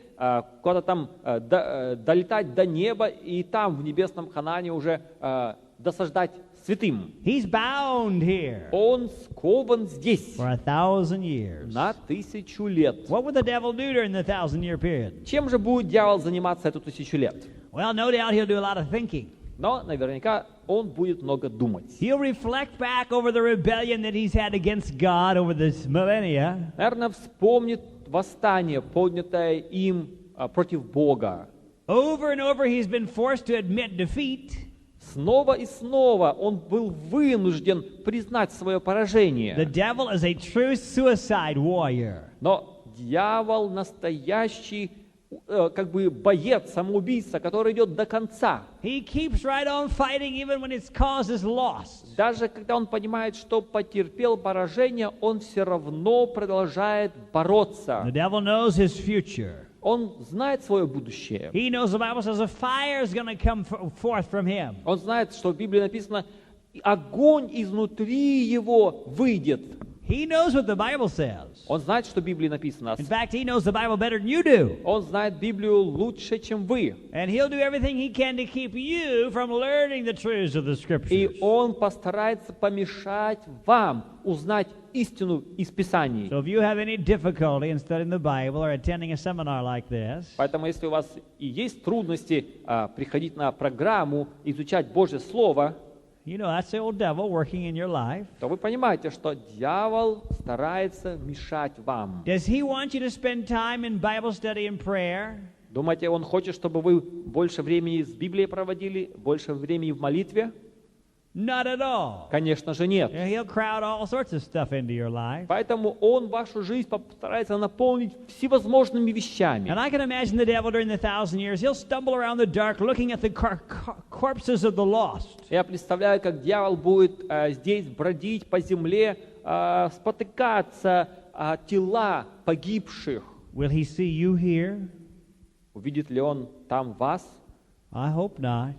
куда-то там долетать до неба и там в небесном Ханаане уже досаждать святым. He's bound here Он скован здесь for 1,000 years. на 1000 лет. What would the devil do during the 1,000-year period? Чем же будет дьявол заниматься эту 1000 лет? Well, no doubt he'll do a lot of thinking. Но наверняка он будет много думать. He'll reflect back over the rebellion that he's had against God over this millennia. Наверное, вспомнит восстание, поднятое им против Бога. Over and over he's been forced to admit defeat. Снова и снова он был вынужден признать свое поражение. The devil is a true suicide warrior. Но дьявол настоящий как бы боец, самоубийца, который идет до конца. He keeps right on fighting even when his cause is lost. Даже когда он понимает, что потерпел поражение, он все равно продолжает бороться. The devil knows his future. Он знает свое будущее. He knows the Bible says a fire is going to come forth from him. Он знает, что в Библии написано, огонь изнутри его выйдет. He knows what the Bible says. Он знает, что в Библии написано. In fact, he knows the Bible better than you do. Он знает Библию лучше, чем вы. And he'll do everything he can to keep you from learning the truths of the Scriptures. И он постарается помешать вам узнать истину из Писаний. So if you have any difficulty in studying the Bible or attending a seminar like this, Поэтому, если у вас и есть трудности приходить на программу, изучать Божье Слово, you know that's the old devil working in your life. то вы понимаете, что дьявол старается мешать вам. Does he want you to spend time in Bible study and prayer? Думаете, он хочет, чтобы вы больше времени с Библией проводили, больше времени в молитве? Not at all. Конечно же нет. He'll crowd all sorts of stuff into your life. Поэтому он вашу жизнь постарается наполнить всевозможными вещами. And I can imagine the devil during the 1,000 years, he'll stumble around the dark looking at the corpses of the lost. Я представляю, как дьявол будет здесь бродить по земле, спотыкаться о тела погибших. Will he see you here? Увидит ли он там вас? I hope not.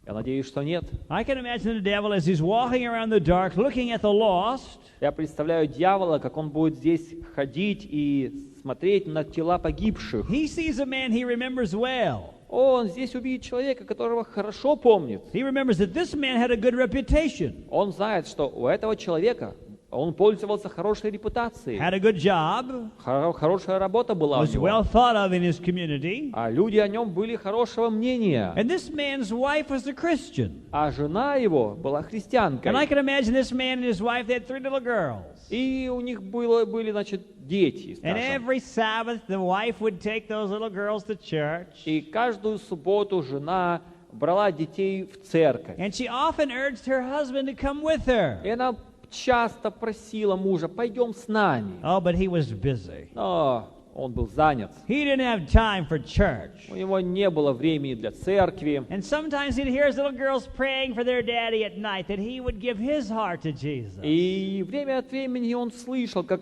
Я надеюсь, что нет. I can imagine the devil as he's walking around the dark looking at the lost. Я представляю дьявола, как он будет здесь ходить и смотреть на тела погибших. He sees a man he remembers well. Он здесь увидит человека, которого хорошо помнит. He remembers that this man had a good reputation. Он знает, что у этого человека он пользовался хорошей репутацией. Had a good job. Хорошая работа была у Was него. well thought of in his community. А люди о нем были хорошего мнения. And this man's wife was a Christian. А жена его была христианкой. And I can imagine this man and his wife, they had 3 little girls. И у них были, значит, дети, And скажем. every Sabbath, the wife would take those little girls to church. И каждую субботу жена брала детей в церковь. And she often urged her husband to come with her. И она часто просила мужа, пойдем с нами. Oh, but he was busy. Но он был занят. He didn't have time for church. У него не было времени для церкви. And sometimes he'd hear his little girls praying for their daddy at night that he would give his heart to Jesus. И время от времени он слышал, как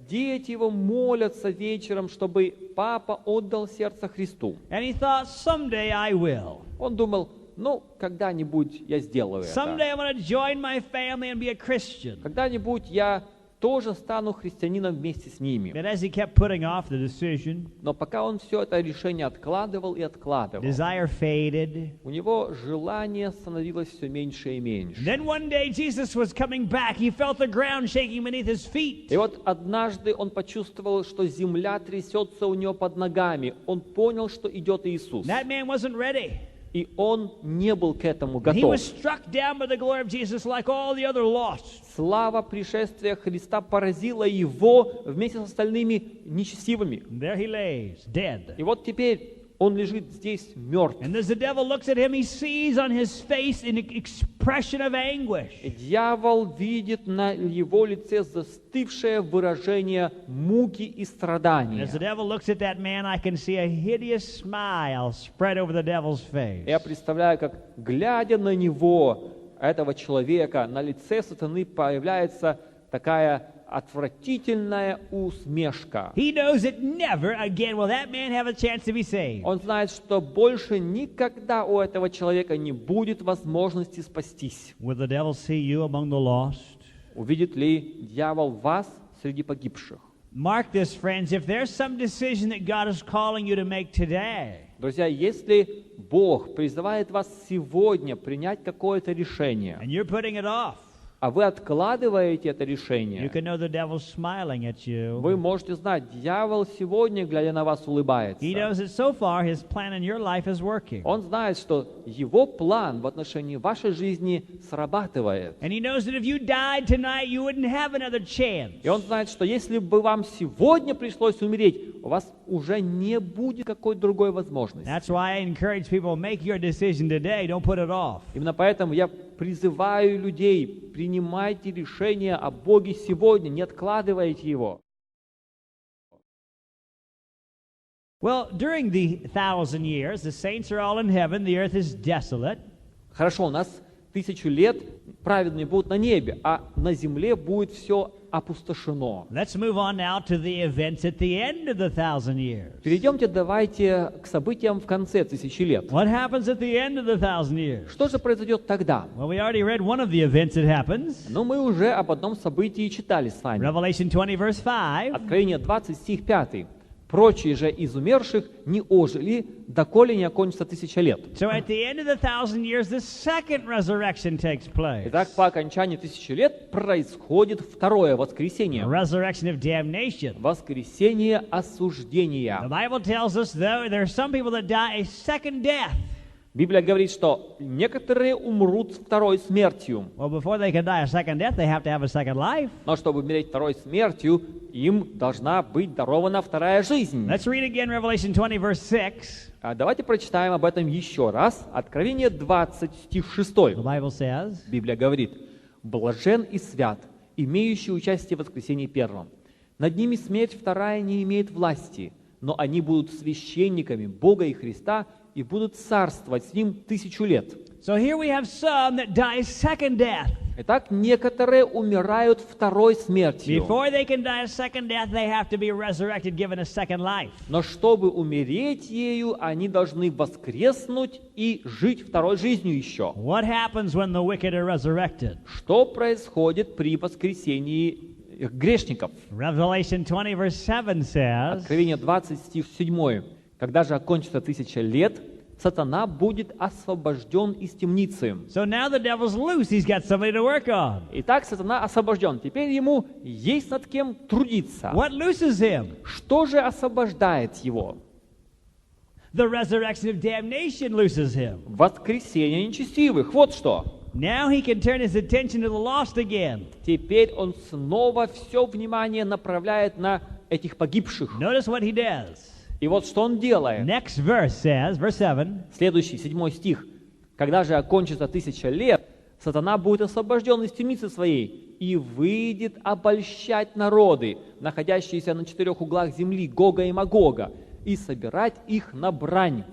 дети его молятся вечером, чтобы папа отдал сердце Христу. And he thought, someday I will. Он думал, ну, когда-нибудь я сделаю Someday это. I'm going to join my family and be a Christian. Когда-нибудь я тоже стану христианином вместе с ними. But as he kept putting off the decision, Но пока он все это решение откладывал и откладывал, desire faded. у него желание становилось все меньше и меньше. Then one day Jesus was coming back. He felt the ground shaking beneath his feet. И вот однажды он почувствовал, что земля трясется у него под ногами. Он понял, что идет Иисус. That man wasn't ready. И он не был к этому He готов. was struck down by the glory of Jesus like all the other lost. Слава пришествия Христа поразила его вместе с остальными нечестивыми. And there he lays, dead. И вот теперь Он лежит здесь мертв. And as the devil looks at him, he sees on his face an expression of anguish. И дьявол видит на его лице застывшее выражение муки и страдания. As the devil looks at that man, I can see a hideous smile spread over the devil's face. Я представляю, как, глядя на него, этого человека, на лице сатаны появляется такая отвратительная усмешка. He knows that never again will that man have a chance to be saved. Он знает, что больше никогда у этого человека не будет возможности спастись. Will the devil see you among the lost? Увидит ли дьявол вас среди погибших? Mark this, friends, if there's some decision that God is calling you to make today, Друзья, если Бог призывает вас сегодня принять какое-то решение, and you're putting it off, а вы откладываете это you решение, can know the devil's smiling at you. вы можете знать, дьявол сегодня, глядя на вас, улыбается. He knows that so far his plan in your life is working. Он знает, что его план в отношении вашей жизни срабатывает. And he knows that if you died tonight, you wouldn't have another chance. И он знает, что если бы вам сегодня пришлось умереть, у вас уже не будет какой-то другой возможности. That's why I encourage people, make your decision today, don't put it off. Именно поэтому я призываю людей, принимайте решение о Боге сегодня, не откладывайте его. Well, during the 1,000 years, the saints are all in heaven, the earth is desolate. Хорошо, у нас 1000 лет праведные будут на небе, а на земле будет все опустошено. Let's move on now to the events at the end of the 1,000 years. Перейдемте, давайте, к событиям в конце 1000 лет. What happens at the end of the 1,000 years? Что же произойдет тогда? Well, we already read one of the events that happens. Ну, мы уже об одном событии читали с вами. Revelation 20, verse 5. Откровение 20, стих 5. Прочие же из умерших не ожили, доколе не окончится 1000 лет. So at the end of the 1,000 years, the second resurrection takes place. Итак, по окончании 1000 лет происходит второе воскресение. Resurrection of damnation. Воскресение The осуждения. Bible tells us, though, there are some people that die a second death. Библия говорит, что некоторые умрут второй смертью. Well, before they can die a second death, they have to have a second life. Но чтобы умереть второй смертью, им должна быть дарована вторая жизнь. Let's read again Revelation 20, verse 6. Давайте прочитаем об этом еще раз. Откровение 20, стих 6. The Bible says, Библия говорит: «Блажен и свят, имеющий участие в воскресении первом. Над ними смерть вторая не имеет власти, но они будут священниками Бога и Христа и будут царствовать с Ним 1000 лет». So here we have some that die second death. Итак, некоторые умирают второй смертью. Before they can die a second death, they have to be resurrected, given a second life. Но чтобы умереть ею, они должны воскреснуть и жить второй жизнью еще. What happens when the wicked are resurrected? Что происходит при воскресении грешников? Revelation 20, verse 7 says, Откровение 20, стих 7. «Когда же окончится 1000 лет, сатана будет освобожден из темницы». so now the devil's loose. He's got somebody to work on. Итак, сатана освобожден. Теперь ему есть над кем трудиться. What looses him? Что же освобождает его? The resurrection of damnation looses him. Воскресение нечестивых. Вот что. Now he can turn his attention to the lost again. Теперь он снова все внимание направляет на этих погибших. Notice what he does. И вот что он делает. Next verse says, verse 7, Следующий, 7 стих. «Когда же окончится 1000 лет, сатана будет освобожден из темницы своей и выйдет обольщать народы, находящиеся на 4 углах земли, Гога и Магога, и собирать их на брань.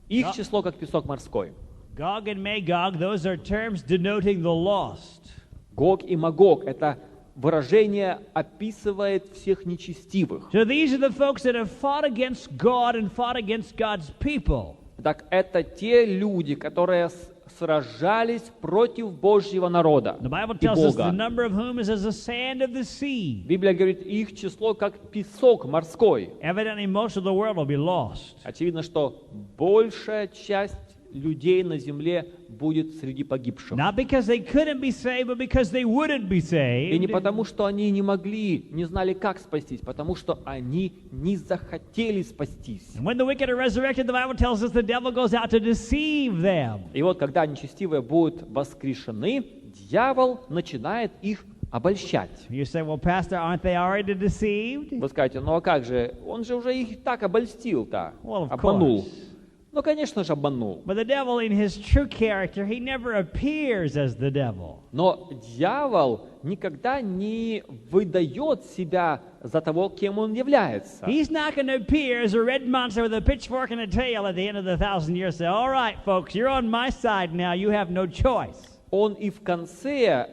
Их число, как песок морской». Gog and Magog, those are terms denoting the lost. Гог и Магог — это выражение описывает всех нечестивых. So these are the folks that have fought against God and fought against God's people. Так это те люди, которые сражались против Божьего народа The Bible и tells us the Бога. number of whom is as the sand of the sea. Библия говорит, их число как песок морской. Evidently, most of the world will be lost. Очевидно, что большая часть людей на земле будет среди погибших. Not because they couldn't be saved, but because they wouldn't be И не saved. потому, что они не могли, не знали, как спастись, потому что они не захотели спастись. And when the wicked are resurrected, the Bible tells us the devil goes out to deceive them. И вот, когда нечестивые будут воскрешены, дьявол начинает их обольщать. You say, well, Pastor, aren't they already deceived? Вы скажете, ну а как же, он же уже их так обольстил-то, Well, of обманул. course. Ну, конечно же, обманул. But the devil, in his true character, he never appears as the devil. Но дьявол никогда не выдает себя за того, кем он является. He's not going to appear as a red monster with a pitchfork and a tail at the end of the 1,000 years. Say, all right, folks, you're on my side now. You have no choice. Он и в конце,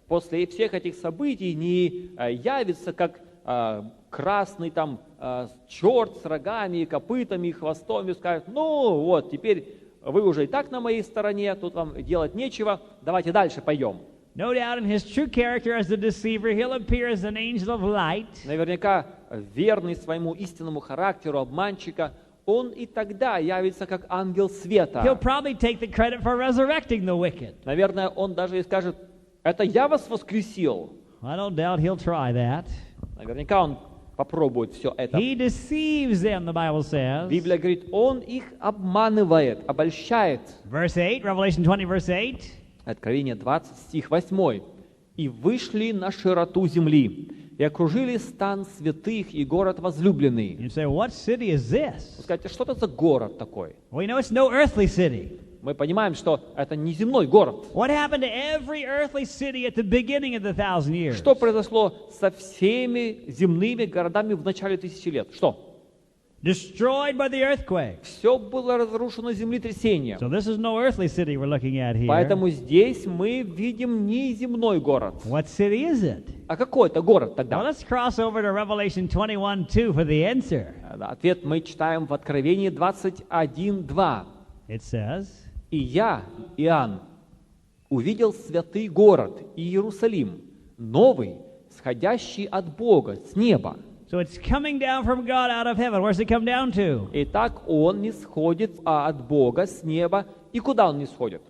после всех этих событий, не явится как красный там черт с рогами, копытами, хвостом и скажет: ну вот, теперь вы уже и так на моей стороне, тут вам делать нечего, давайте дальше пойдем. No doubt in his true character as the deceiver, he'll appear as an angel of light. Наверняка верный своему истинному характеру обманщика, он и тогда явится как ангел света. He'll probably take the credit for resurrecting the wicked. Наверное, он даже и скажет: это я вас воскресил. I don't doubt he'll try that. Наверняка он попробует все это. He deceives them, the Bible says. Библия говорит, он их обманывает, обольщает. Verse 8, Revelation 20, verse 8. Откровение 20, стих 8. «И вышли на широту земли, и окружили стан святых и город возлюбленный». You say, what city is this? Вы скажете, что это за город такой? We know it's no earthly city. Мы понимаем, что это не земной город. What happened to every earthly city at the beginning of the 1,000 years? Что произошло со всеми земными городами в начале тысячи лет? Что? Destroyed by the earthquake. Все было разрушено землетрясением. So this is no earthly city we're looking at here. Поэтому здесь мы видим не земной город. What city is it? А какой это город Well, тогда? let's cross over to Revelation 21:2 for the answer. Ответ мы читаем в Откровении 21:2. It says, «И я, Иоанн, увидел святый город Иерусалим, новый, сходящий от Бога с неба». so it's coming down from God out of heaven. Where's it come down to? Итак, он не сходит от Бога с неба. И куда он не сходит?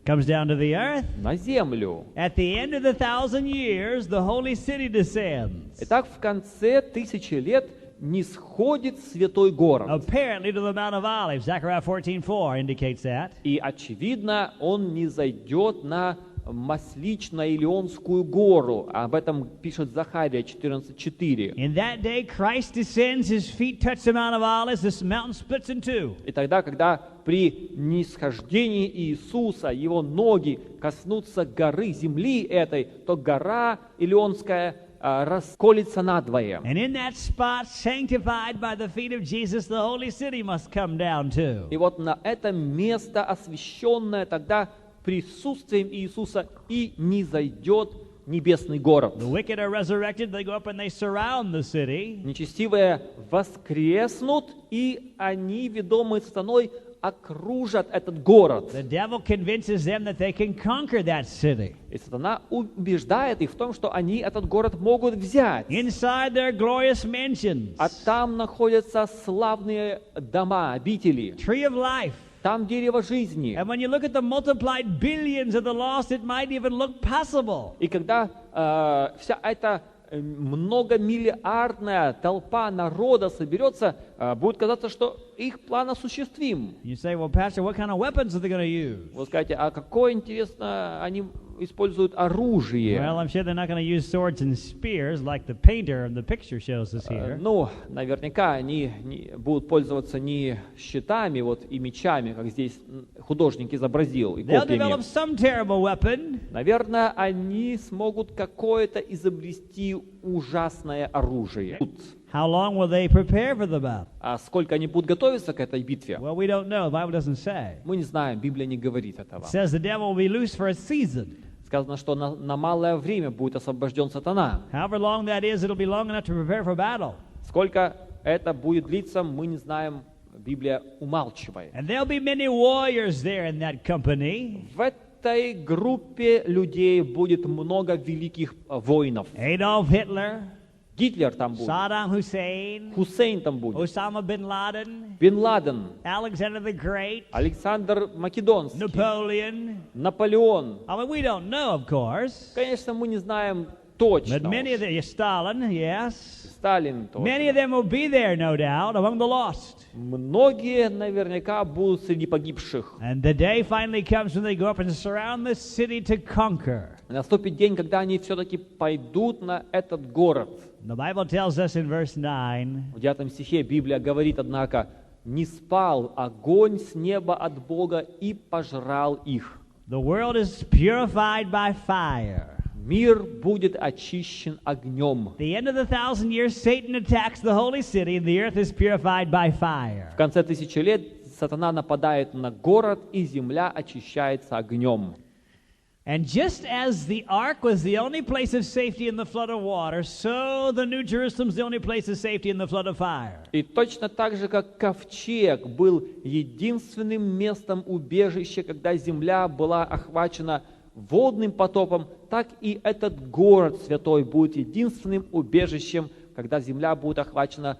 Comes down to the earth. На землю. At the end of the 1,000 years, the holy city descends. Итак, в конце тысячи лет не сходит святой город. Apparently to the Mount of Olives. Zechariah 14:4 indicates that. И, очевидно, он не зайдет на Маслично-Илионскую гору. Об этом пишет Захария 14:4. In that day, Christ descends, his feet touch the Mount of Olives, this mountain splits in two. И тогда, когда при нисхождении Иисуса его ноги коснутся горы земли этой, то гора Илионская расколется надвое. And in that spot, sanctified by the feet of Jesus, the holy city must come down too. И вот на это место, освященное тогда присутствием Иисуса, и не зайдет небесный город. The wicked are resurrected, they go up and they surround the city. Нечестивые воскреснут, и они, ведомые сатаной, окружат этот город. The devil convinces them that they can conquer that city. И сатана убеждает их в том, что они этот город могут взять. Inside their glorious mansions, А там находятся славные дома, обители. tree of life. Там дерево жизни. And when you look at the multiplied billions of the lost, it might even look possible. И когда вся эта многомиллиардная толпа народа соберется, будет казаться, что их план осуществим. You say, well, Pastor, what kind of weapons are they going to use? Вы скажете, а какое, интересно, они используют оружие? Well, I'm sure they're not going to use swords and spears like the painter of the picture shows us here. Ну, наверняка они не будут пользоваться не щитами вот, и мечами, как здесь художник изобразил, и They'll develop копьями. some terrible weapon. Наверное, они смогут какое-то изобрести ужасное оружие. How long will they prepare for the battle? А сколько они будут готовиться к этой битве? Well, we don't know. The Bible doesn't say. Мы не знаем, Библия не говорит этого. It says the devil will be loose for a season. Сказано, что на малое время будет освобожден сатана. However long that is, it'll be long enough to prepare for battle. Сколько это будет длиться, мы не знаем, Библия умалчивает. And there'll be many warriors there in that company. В этой группе людей будет много великих воинов. Adolf Hitler, Гитлер там будет, Saddam Hussein, Хусейн там будет, Osama bin Laden, Бен Ладен, Alexander the Great, Александр Македонский, Napoleon. Наполеон. I mean, we don't know, of course. Конечно, мы не знаем точно. But many of them, Stalin, yes. Сталин тоже. Many of them will be there, no doubt, among the lost. Многие наверняка будут среди погибших. And the day finally comes when they go up and surround the city to conquer. Наступит день, когда они все-таки пойдут на этот город. The Bible tells us in verse 9, В 9 стихе Библия говорит, однако, не спал огонь с неба от Бога и пожрал их. The world is purified by fire. Мир будет очищен огнем. At the end of the 1,000 years, Satan attacks the holy city, and the earth is purified by fire. В конце 1000 лет сатана нападает на город, и земля очищается огнем. And just as the ark was the only place of safety in the flood of water, so the New Jerusalem is the only place of safety in the flood of fire. И точно так же, как ковчег был единственным местом убежища, когда земля была охвачена водным потопом, так и этот город святой будет единственным убежищем, когда земля будет охвачена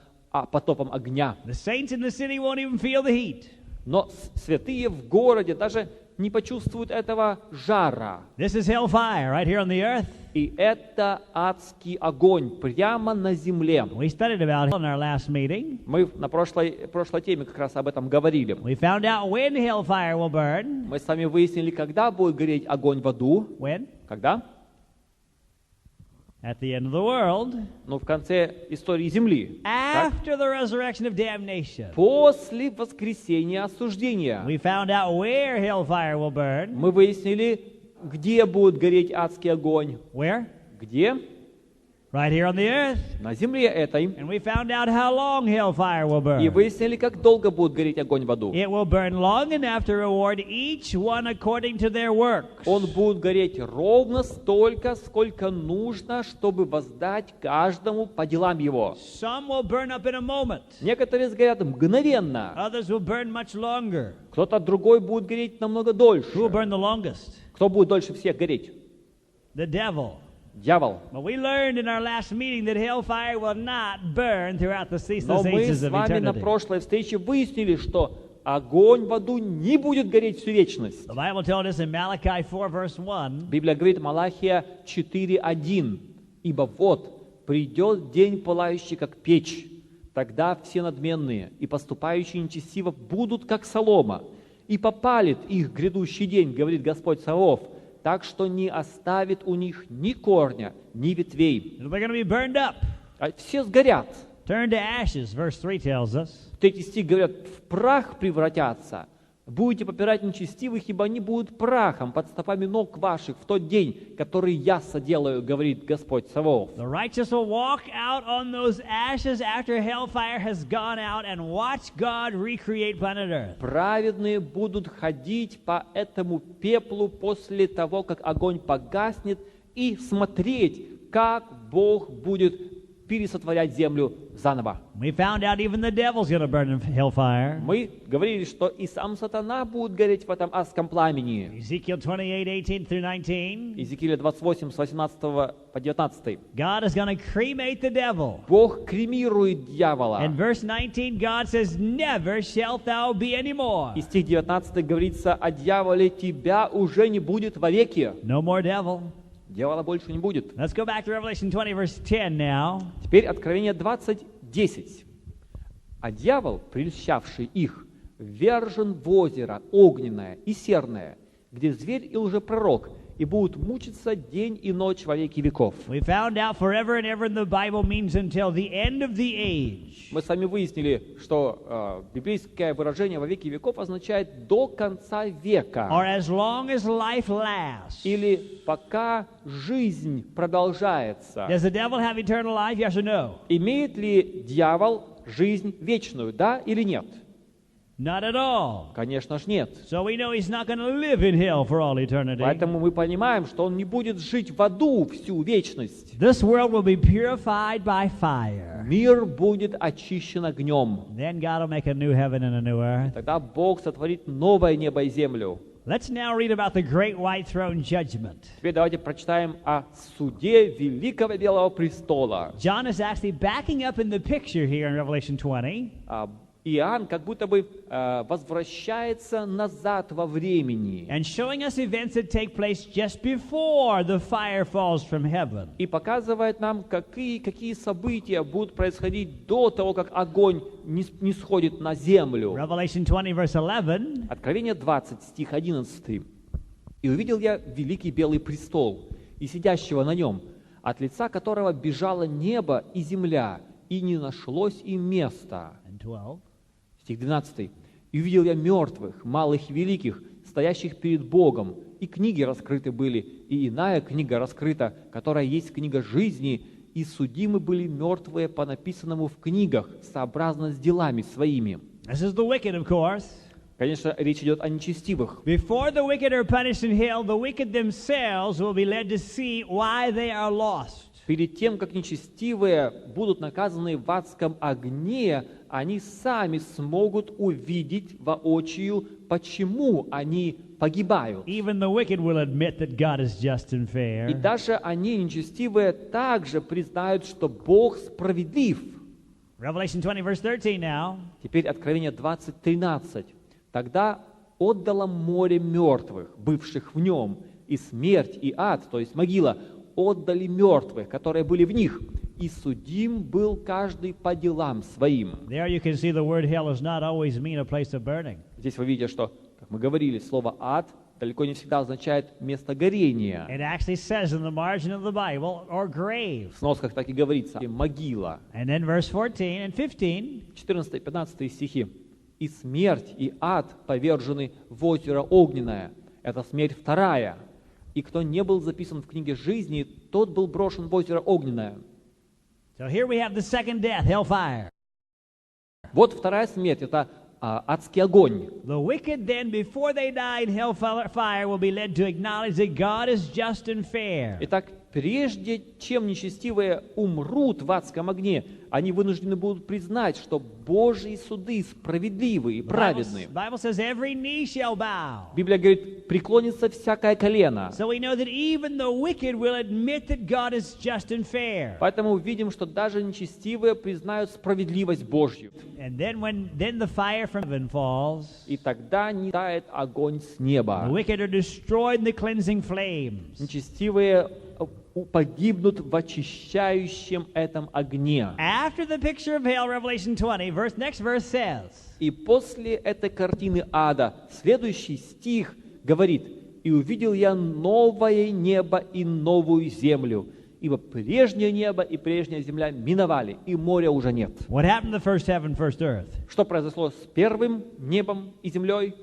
потопом огня. The saints in the city won't even feel the heat. Но святые в городе даже не почувствуют этого жара. This is hellfire right here on the earth. И это адский огонь прямо на земле. We studied about it in our last meeting. Мы на прошлой теме как раз об этом говорили. We found out when hellfire will burn. Мы с вами выяснили, когда будет гореть огонь в аду. When? Когда? At the end of the world. Ну, в конце истории земли. After the resurrection of damnation. После воскресения осуждения. We found out where hellfire will burn. Мы выяснили, где будет гореть адский огонь. Where? Где? Right here on the earth. На земле этой. And we found out how long hellfire will burn. И выяснили, как долго будет гореть огонь в аду. It will burn long enough to reward each one according to their works. Он будет гореть ровно столько, сколько нужно, чтобы воздать каждому по делам его. Some will burn up in a moment. Некоторые сгорят мгновенно. Others will burn much longer. Кто-то другой будет гореть намного дольше. Who will burn the longest? Кто будет дольше всех гореть? The devil. Дьявол. But we learned in our last meeting that hellfire will not burn throughout the Но ceaseless мы ages с of вами на eternity. прошлой встрече выяснили, что огонь в аду не будет гореть всю вечность. The Bible told us in Malachi 4 verse 1, Библия говорит, Малахия 4:1, «Ибо вот придет день, пылающий, как печь, тогда все надменные и поступающие нечестиво будут, как солома, и попалит их грядущий день, говорит Господь Саваоф, так что не оставит у них ни корня, ни ветвей». they're going to be burned up. Все сгорят. Turn to ashes, verse 3 tells us. 3 стих говорят, в прах превратятся. Будете попирать нечестивых, ибо они будут прахом под стопами ног ваших в тот день, который я соделаю, говорит Господь Саваоф. The righteous will walk out on those ashes after hellfire has gone out and watch God recreate planet Earth. Праведные будут ходить по этому пеплу после того, как огонь погаснет, и смотреть, как Бог будет пересотворять землю заново. We found out even the devil's going to burn in hellfire. Мы говорили, что и сам сатана будет гореть в этом адском пламени. Ezekiel 28:18 through 19. Иезекииля 28, с 18 по 19. God is going to cremate the devil. Бог кремирует дьявола. In verse 19, God says, "Never shalt thou be anymore." И стих 19 говорится о дьяволе, тебя уже не будет вовеки. No more devil. Дьявола больше не будет. Let's go back to Revelation 20, verse 10 now. Теперь Откровение 20:10. А дьявол, прельщавший их, ввержен в озеро огненное и серное, где зверь и лжепророк, и будут мучиться день и ночь во веки веков. We found out forever and ever in the Bible means until the end of the age. Мы с вами выяснили, что библейское выражение «во веки веков» означает «до конца века». Or as long as life lasts. Или «пока жизнь продолжается». Does the devil have eternal life? Yes or no? Имеет ли дьявол жизнь вечную, да или нет? Not at all. Конечно же нет. So we know he's not going to live in hell for all eternity. Поэтому мы понимаем, что он не будет жить в аду всю вечность. This world will be purified by fire. Мир будет очищен огнем. Then God will make a new heaven and a new earth. Тогда Бог сотворит новое небо и землю. Let's now read about the great white throne judgment. Теперь давайте прочитаем о суде Великого Белого Престола. John is actually backing up in the picture here in Revelation 20. Иоанн как будто бы возвращается назад во времени And showing us events that take place just before the fire falls from heaven. и показывает нам, какие события будут происходить до того, как огонь не сходит на землю. Revelation 20 verse 11. Откровение 20, стих 11. «И увидел я великий белый престол, и сидящего на нем, от лица которого бежало небо и земля, и не нашлось им места». And 12. Стих 12. «И увидел я мертвых, малых и великих, стоящих перед Богом, и книги раскрыты были, и иная книга раскрыта, которая есть книга жизни, и судимы были мертвые по написанному в книгах, сообразно с делами своими». This is the wicked, of course. Конечно, речь идет о нечестивых. Before the wicked are punished in hell, the wicked themselves will be led to see why they are lost. Перед тем, как нечестивые будут наказаны в адском огне, они сами смогут увидеть воочию, почему они погибают. Even the wicked will admit that God is just and fair. И даже они, нечестивые, также признают, что Бог справедлив. Revelation 20, verse 13 now. Теперь Откровение 20:13. «Тогда отдало море мертвых, бывших в нем, и смерть, и ад, то есть могила, отдали мертвых, которые были в них, и судим был каждый по делам своим». There you can see the word hell does not always mean a place of burning. Здесь вы видите, что, как мы говорили, слово «ад» далеко не всегда означает место горения. It actually says in the margin of the Bible, or grave. В сносках так и говорится, могила. And then verse 14 and 15. 14-15 стихи. «И смерть, и ад повержены в озеро огненное». Это смерть вторая. «И кто не был записан в книге жизни, тот был брошен в озеро огненное». So here we have the second death, hellfire. Вот вторая смерть, это адский огонь. The wicked then, before they die in hellfire, will be led to acknowledge that God is just and fair. Итак, прежде чем нечестивые умрут в адском огне, они вынуждены будут признать, что Божьи суды справедливы и праведны. The Bible says every knee shall bow. Библия говорит, преклонится всякое колено. So we know that even the wicked will admit that God is just and fair. Поэтому видим, что даже нечестивые признают справедливость Божью. And then then the fire from heaven falls. И тогда не тает огонь с неба. The wicked are destroyed in the cleansing flames. Нечестивые погибнут в очищающем этом огне. After the picture of hell, Revelation 20, next verse says. И после этой картины ада следующий стих говорит: «И увидел я новое небо и новую землю, ибо прежнее небо и прежняя земля миновали, и моря уже нет». What happened to the first heaven, first earth? Что произошло с первым небом и землей?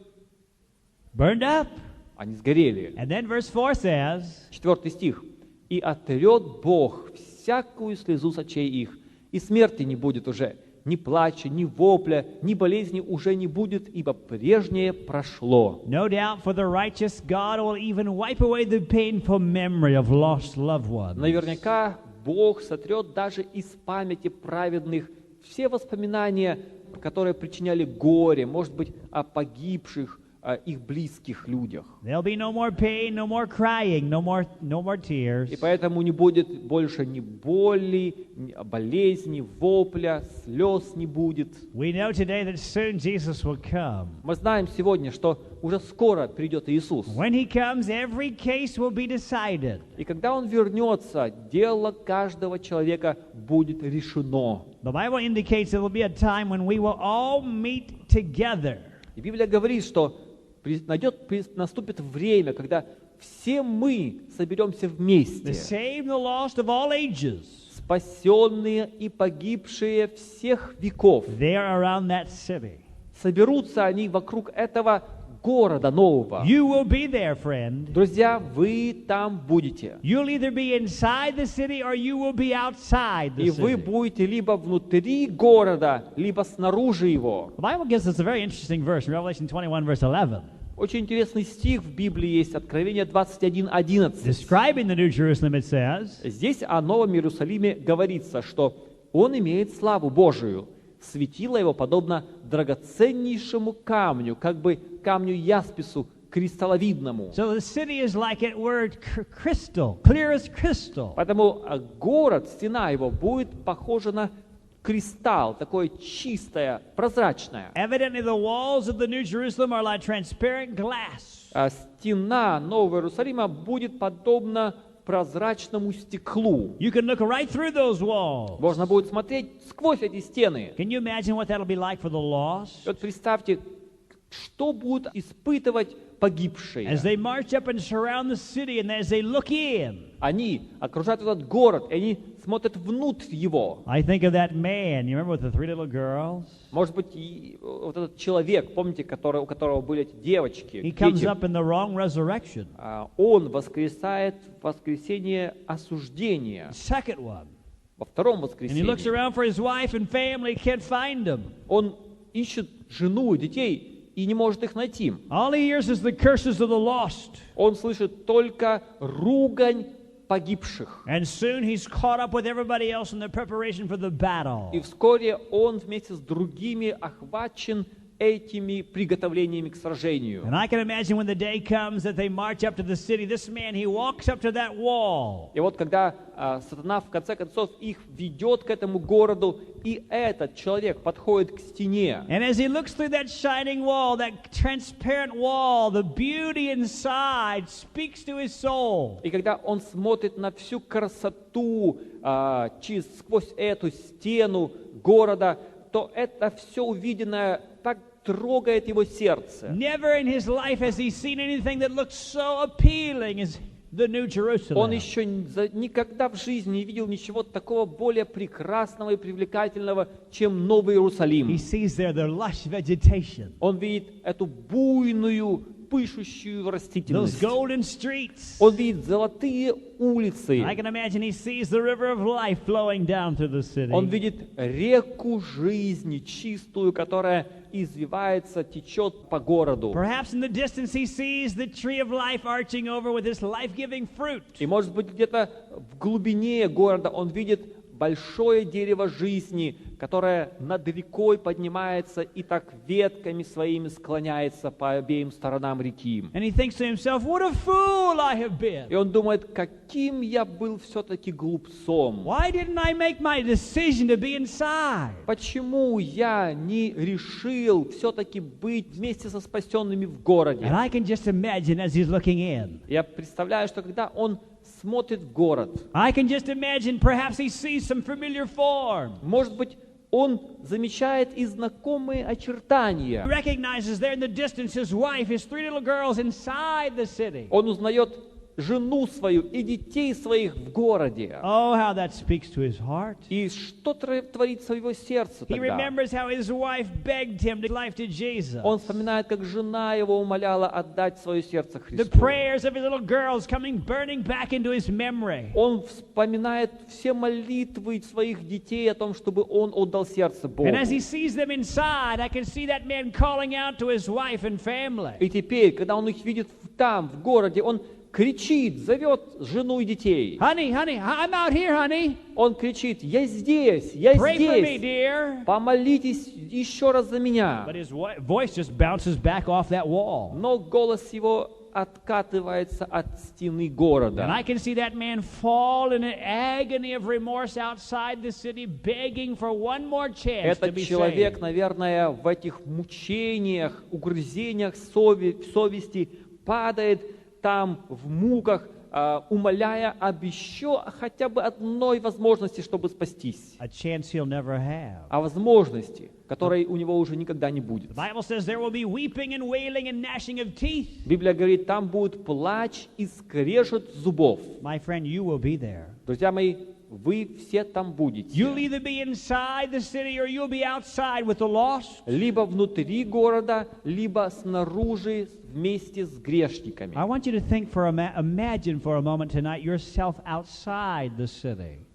Burned up. Они сгорели. And then verse 4 says. 4 стих. «И отрет Бог всякую слезу с очей их, и смерти не будет уже, ни плача, ни вопля, ни болезни уже не будет, ибо прежнее прошло». No doubt for the righteous, God will even wipe away the painful memory of lost loved ones. Наверняка Бог сотрет даже из памяти праведных все воспоминания, которые причиняли горе, может быть, о погибших, о их близких людях. There'll be no more pain, no more crying, no more tears. И поэтому не будет больше ни боли, ни болезни, вопля, слез не будет. We know today that soon Jesus will come. Мы знаем сегодня, что уже скоро придет Иисус. When he comes, every case will be decided. И когда Он вернется, дело каждого человека будет решено. The Bible indicates there will be a time when we will all meet together. И Библия говорит, что наступит время, когда все мы соберемся вместе. The saved, the lost of all ages. Спасенные и погибшие всех веков. They are around that city. Соберутся они вокруг этого города нового. You will be there, friend. Друзья, вы там будете. You'll either be inside the city or you will be outside the И вы city. будете либо внутри города, либо снаружи его. The Bible gives us a very interesting verse in Revelation 21, verse 11. Очень интересный стих в Библии есть, Откровение 21:11. Describing the New Jerusalem, it says, Здесь о Новом Иерусалиме говорится, что он имеет славу Божию. Светило его подобно драгоценнейшему камню, как бы камню яспису кристалловидному. so the city is like it were crystal, clear as crystal. Поэтому город, стена его будет похожа на кристалл, такое чистое, прозрачное. Evidently, the walls of the New Jerusalem are like transparent glass. Стена Нового Иерусалима будет подобна прозрачному стеклу. You can look right through those walls. Можно будет смотреть сквозь эти стены. Can you imagine what that'll be like for the lost? Вот представьте, что будут испытывать погибшие. As they march up and surround the city, and as they look in, Они окружают этот город, и они смотрят внутрь его. I think of that man, you remember with the 3 little girls? Может быть, и вот этот человек, помните, у которого были эти девочки, He comes дети, up in the wrong resurrection. он воскресает в воскресенье осуждения, Second one. во втором And he looks воскресенье. around for his wife and family, can't find them. Он ищет жену и детей и не может их найти. All he hears is the curses of the lost. Он слышит только ругань погибших. And soon he's caught up with everybody else in the preparation for the battle. И вскоре он вместе с другими охвачен этими приготовлениями к сражению. And I can imagine when the day comes that they march up to the city, this man, he walks up to that wall. И вот когда сатана в конце концов их ведет к этому городу, и этот человек подходит к стене. And as he looks through that shining wall, that transparent wall, the beauty inside speaks to his soul. И когда он смотрит на всю красоту сквозь эту стену города, то это все увиденное так трогает его сердце. Never in his life has he seen anything that looks so appealing as the New Jerusalem. Он еще никогда в жизни не видел ничего такого более прекрасного и привлекательного, чем Новый Иерусалим. He sees there the lush vegetation. Он видит эту буйную, пышущую Those растительность. golden streets. Он видит золотые улицы. I can imagine he sees the river of life flowing down through the city. Он видит реку жизни, чистую, которая извивается, течет по городу. Perhaps in the distance he sees the tree of life arching over with its life-giving fruit. И, может быть, где-то в глубине города он видит большое дерево жизни, которое над рекой поднимается и так ветками своими склоняется по обеим сторонам реки. And he thinks to himself, what a fool I have been. И он думает, каким я был все-таки глупцом. Why didn't I make my decision to be inside? Почему я не решил все-таки быть вместе со спасенными в городе? And I can just imagine as he's looking in. Я представляю, что когда он смотрит в город, I can just imagine perhaps he sees some familiar form. может быть, он замечает и знакомые He очертания. recognizes there in the distance his wife, his 3 little girls inside the city. Он узнает жену свою и детей своих в городе. Oh, how that speaks to his heart. И что творится в его сердце He тогда? remembers how his wife begged him to give life to Jesus. Он вспоминает, как жена его умоляла отдать свое сердце The Христу. prayers of his little girls coming burning back into his memory. Он вспоминает все молитвы своих детей о том, чтобы он отдал сердце Богу. And as he sees them inside, I can see that man calling out to his wife and family. И теперь, когда он их видит там, в городе, он кричит, зовет жену и детей. Honey, I'm out here, honey. Он кричит, я здесь, я Pray for me, здесь. dear. Помолитесь еще раз за меня. But his voice just bounces back off that wall. Но голос его откатывается от стены And города. I can see that man fall in an agony of remorse outside the city, begging for one more chance to Этот be человек, saved. наверное, в этих мучениях, угрызениях совести падает там в муках, умоляя об еще хотя бы одной возможности, чтобы спастись. A chance he'll never have. О возможности, которой у него уже никогда не будет. The Bible says there will be weeping and wailing and gnashing of teeth. Библия говорит, там будет плач и скрежет зубов. My friend, you will be there. Друзья мои, вы все там будете. You'll either be inside the city or you'll be outside with the lost. Либо внутри города, либо снаружи вместе с грешниками. I want you to think imagine for a moment tonight yourself outside the city.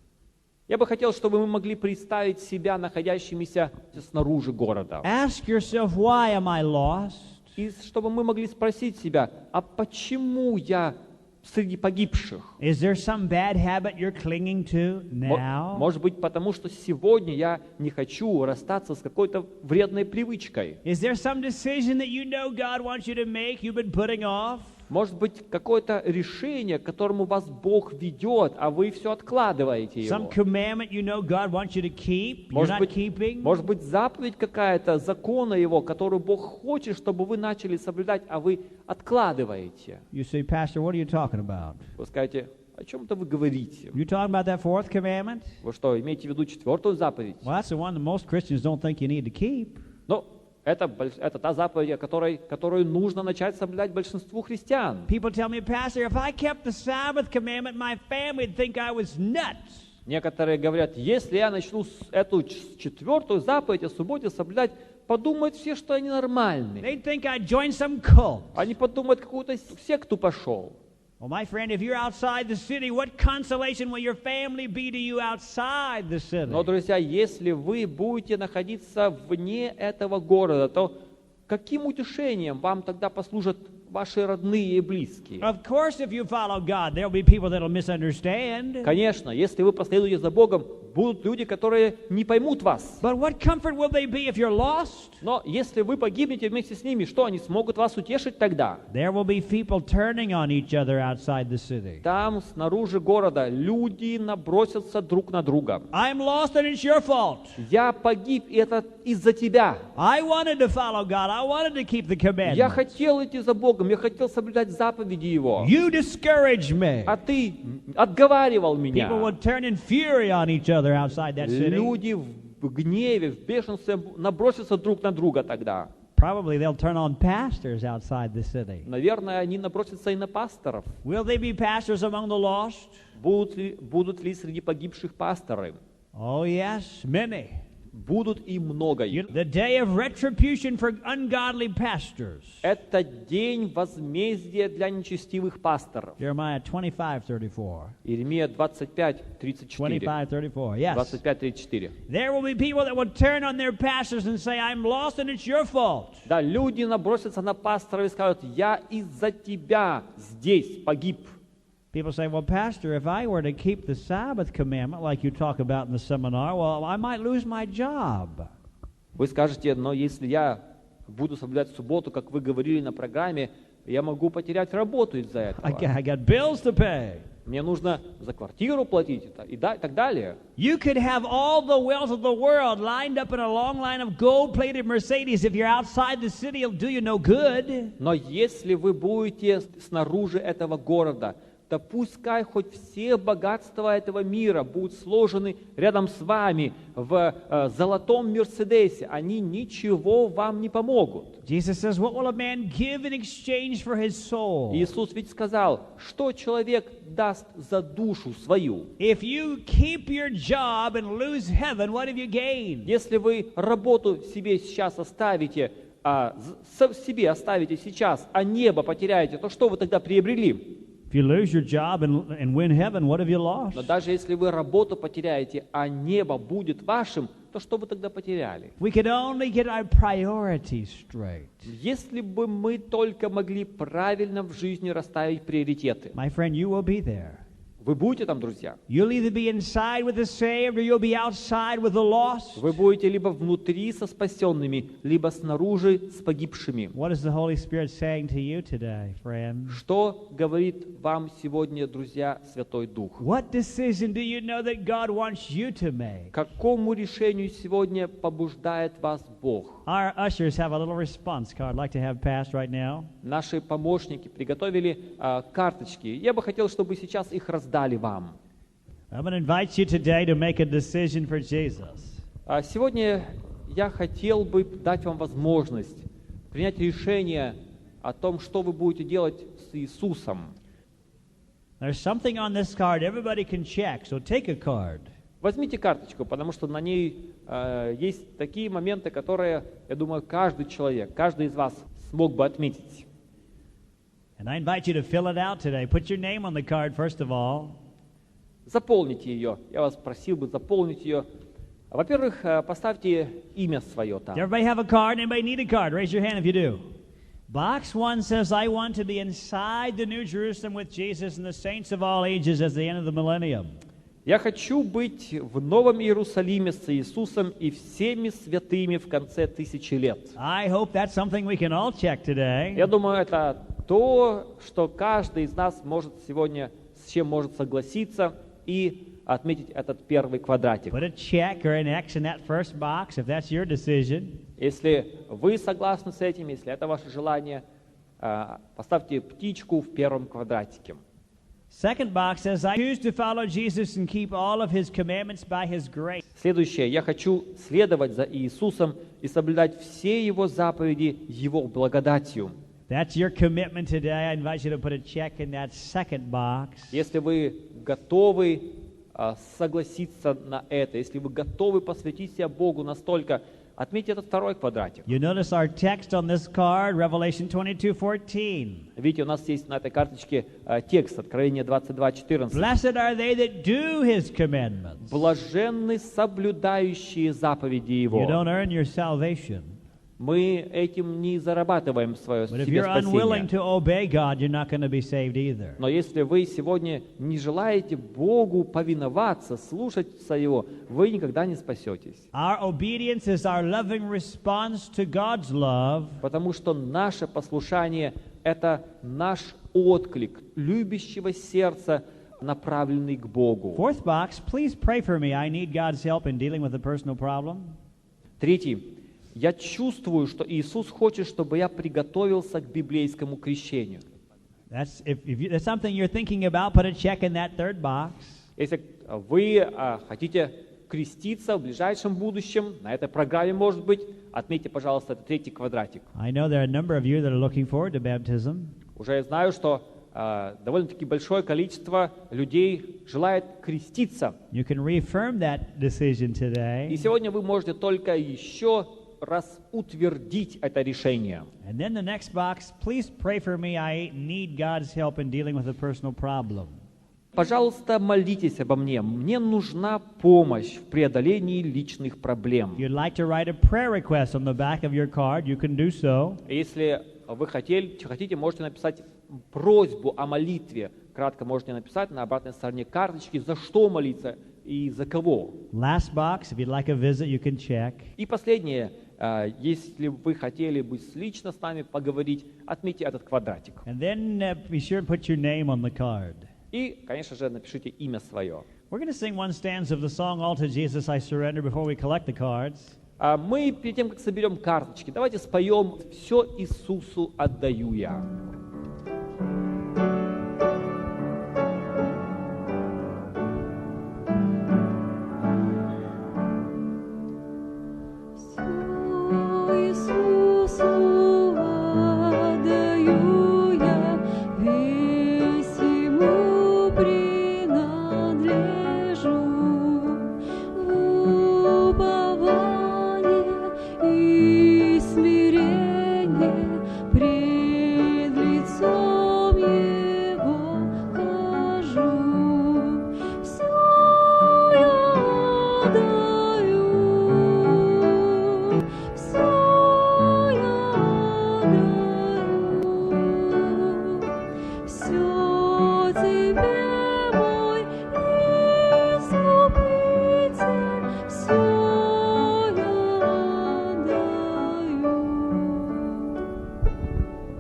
Я бы хотел, чтобы мы могли представить себя находящимися снаружи города. Ask yourself, why am I lost? И чтобы мы могли спросить себя, а почему я среди погибших? Is there some bad habit you're clinging to now? Может быть, потому что сегодня я не хочу расстаться с какой-то вредной привычкой. Is there some decision that you know God wants you to make you've been putting off? Может быть, какое-то решение, к которому вас Бог ведет, а вы все откладываете Some его. commandment you know God wants you to keep, you're not keeping? Может быть, заповедь какая-то, закона Его, которую Бог хочет, чтобы вы начали соблюдать, а вы откладываете. You say, Pastor, what are you talking about? Вы скажете, о чем-то вы говорите? You talking about that 4th commandment? Вы что, имеете в виду 4-ю заповедь? Well, that's the one that most Christians don't think you need to keep. Ну, это та заповедь, которую нужно начать соблюдать большинству христиан. People tell me, Pastor, if I kept the Sabbath commandment, my family would think I was nuts. Некоторые говорят, если я начну эту четвертую заповедь о субботе соблюдать, подумают все, что они нормальные. They think I joined some cult. Они подумают, какую-то секту пошел. Well, my friend, if you're outside the city, what consolation will your family be to you outside the city? Но, друзья, если вы будете находиться вне этого города, то каким утешением вам тогда послужат ваши родные и близкие? Of course, if you follow God, there'll be people that'll misunderstand. Конечно, если вы последуете за Богом, будут люди, которые не поймут вас. But what comfort will they be if you're lost? Но если вы погибнете вместе с ними, что они смогут вас утешить тогда? There will be people turning on each other outside the city. Там, снаружи города, люди набросятся друг на друга. I'm lost and it's your fault. Я погиб, и это из-за тебя. I wanted to follow God. I wanted to keep the Я commandments. хотел идти за Богом, я хотел соблюдать заповеди Его. You discouraged me. А ты отговаривал меня. People would turn in fury on each other outside that city. Люди в гневе, в бешенстве набросятся друг на друга тогда. Probably they'll turn on pastors outside the city. Наверное, они набросятся и на пасторов. Will they be pastors among the lost? Будут ли среди погибших пасторы? Oh, yes, many. Будут и много их. The day of retribution for ungodly pastors. Это день возмездия для нечестивых пасторов. Jeremiah 25:34. Иеремия 25:34. 25:34. Yes. 25:34. There will be people that will turn on their pastors and say, "I'm lost and it's your fault." Да, люди набросятся на пастора и скажут, я из-за тебя здесь погиб. People say, "Well, Pastor, if I were to keep the Sabbath commandment like you talk about in the seminar, well, I might lose my job." Вы скажете, но если я буду соблюдать субботу, как вы говорили на программе, я могу потерять работу из-за этого. I got bills to pay. Мне нужно за квартиру платить и так далее. You could have all the wealth of the world lined up in a long line of gold-plated Mercedes. If you're outside the city, it'll do you no good. Но если вы будете снаружи этого города, то пускай хоть все богатства этого мира будут сложены рядом с вами в золотом Мерседесе, они ничего вам не помогут. Jesus says, "What will a man give in exchange for his soul?" Иисус ведь сказал, что человек даст за душу свою. If you keep your job and lose heaven, what have you gained? Если вы работу себе сейчас оставите, себе оставите сейчас, а небо потеряете, то что вы тогда приобрели? If you lose your job and win heaven, what have you lost? Но даже если вы работу потеряете, а небо будет вашим, то что вы тогда потеряли? We could only get our priorities straight. Если бы мы только могли правильно в жизни расставить приоритеты. My friend, you will be there. Вы будете там, друзья. You'll either be inside with the saved or you'll be outside with the lost. Вы будете либо внутри со спасенными, либо снаружи с погибшими. What is the Holy Spirit saying to you today, friend? Что говорит вам сегодня, друзья, Святой Дух? What decision do you know that God wants you to make? К какому решению сегодня побуждает вас Бог? Our ushers have a little response card I'd like to have passed right now. Наши помощники приготовили карточки. Я бы хотел, чтобы сейчас их раздали вам. I'm going to invite you today to make a decision for Jesus. Сегодня я хотел бы дать вам возможность принять решение о том, что вы будете делать с Иисусом. There's something on this card everybody can check, so take a card. Возьмите карточку, потому что на ней есть такие моменты, которые, я думаю, каждый человек, каждый из вас смог бы отметить. And I invite you to fill it out today. Put your name on the card first of all. Заполните ее. Я вас просил бы заполнить ее. Во-первых, поставьте имя свое там. Does everybody have a card? Anybody need a card? Raise your hand if you do. Box 1 says, "I want to be inside the New Jerusalem with Jesus and the saints of all ages at the end of the millennium." Я хочу быть в Новом Иерусалиме с Иисусом и всеми святыми в конце тысячи лет. I hope that's something we can all check today. Я думаю, это то, что каждый из нас может сегодня, с чем может согласиться и отметить этот первый квадратик. Put a check or an X in that first box if that's your decision. Если вы согласны с этим, если это ваше желание, поставьте птичку в первом квадратике. Second box says, "I choose to follow Jesus and keep all of his commandments by his grace." Следующее. Я хочу следовать за Иисусом и соблюдать все Его заповеди Его благодатью. That's your commitment today. I invite you to put a check in that second box. Если вы готовы согласиться на это, если вы готовы посвятить себя Богу настолько, отметьте этот второй квадратик. You notice our text on this card, Revelation 22:14. Видите, у нас есть на этой карточке текст, Откровение 22:14. Blessed are they that do His commandments. Блаженны соблюдающие заповеди You Его. don't earn your salvation. Мы этим не зарабатываем свое But if себе you're unwilling спасение. to obey God, you're not going to be saved either. Но если вы сегодня не желаете Богу повиноваться, слушаться Его, вы никогда не спасетесь. Our obedience is our loving response to God's love. Потому что наше послушание – это наш отклик любящего сердца, направленный к Богу. Fourth box, please pray for me. I need God's help in dealing with a personal problem. Третий. Я чувствую, что Иисус хочет, чтобы я приготовился к библейскому крещению. That's that's something you're thinking about, put a check in that third box. Если вы хотите креститься в ближайшем будущем, на этой программе, может быть, отметьте, пожалуйста, этот третий квадратик. I know there are a number of you that are looking forward to baptism. Уже я знаю, что довольно-таки большое количество людей желает креститься. You can reaffirm that decision И today. сегодня вы можете только еще раз утвердить это решение. And then the next box, please pray for me. I need God's help in dealing with a personal problem. Пожалуйста, молитесь обо мне. Мне нужна помощь в преодолении личных проблем. If you'd like to write a prayer request on the back of your card, you can do so. Если вы хотите, можете написать просьбу о молитве. Кратко можете написать на обратной стороне карточки, за что молиться и за кого. Last box, if you'd like a visit, you can check. И последнее, если вы хотели бы лично с нами поговорить, отметьте этот квадратик. And then be sure to put your name on the card. И, конечно же, напишите имя свое. We're going to sing one stanza of the song, All to Jesus I Surrender, before we collect the cards. Мы перед тем, как соберем карточки, давайте споем «Все Иисусу отдаю я».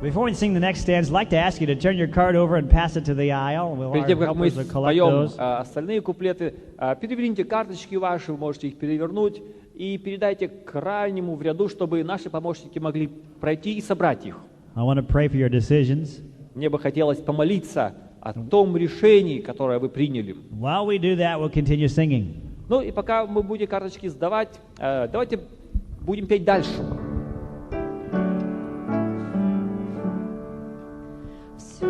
Before we sing the next stanza, I'd like to ask you to turn your card over and pass it to the aisle. We'll Перед тем, как мы helpers will collect споем those. остальные куплеты, переверните карточки ваши, вы можете их перевернуть и передайте к крайнему в ряду, чтобы наши помощники могли пройти и собрать их. I want to pray for your decisions. Мне бы хотелось помолиться о том решении, которое вы приняли. While we do that, we'll continue singing. Ну и пока мы будем карточки сдавать, давайте будем петь дальше. Все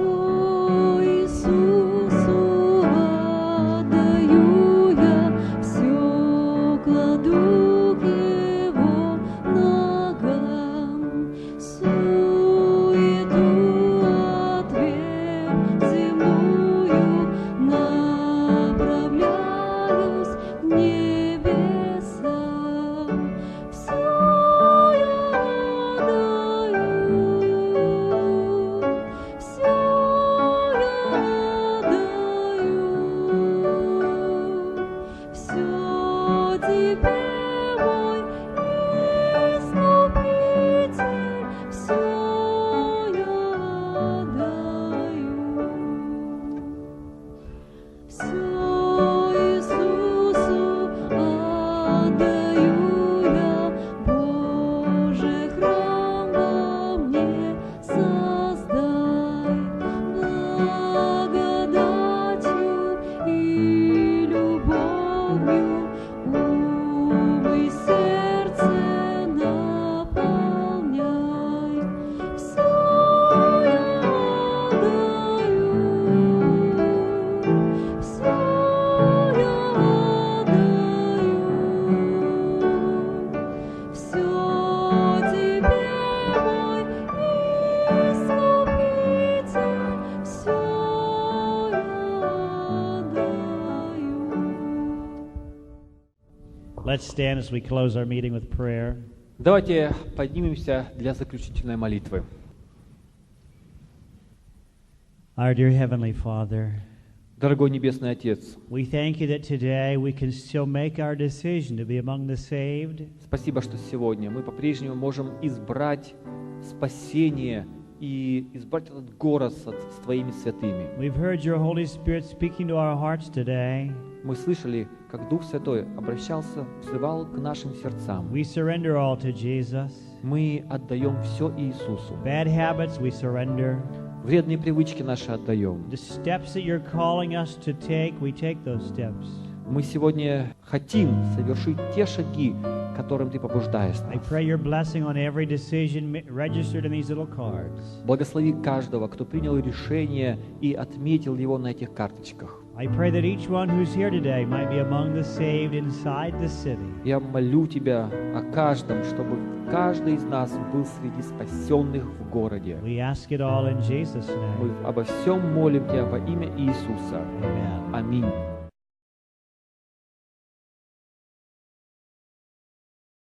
Let's stand as we close our meeting with prayer. Давайте поднимемся для заключительной молитвы. Our dear Heavenly Father, Дорогой Небесный Отец, we thank you that today we can still make our decision to be among the saved. спасибо, что сегодня мы по-прежнему можем избрать спасение и избрать этот город с Твоими святыми. We've heard your Holy Spirit speaking to our hearts today. Мы слышали, как Дух Святой обращался, взывал к нашим сердцам. We surrender all to Jesus. Мы отдаем все Иисусу. Bad habits we surrender. Вредные привычки наши отдаем. The steps that you're calling us to take, we take those steps. Мы сегодня хотим совершить те шаги, которым Ты побуждаешь I нас. pray your blessing on every decision registered in these little cards. Благослови каждого, кто принял решение и отметил его на этих карточках. I pray that each one who's here today might be among the saved inside the city. Я молю Тебя о каждом, чтобы каждый из нас был среди спасенных в городе. We ask it all in Jesus' Мы name. обо всем молим Тебя во имя Иисуса. Amen. Аминь.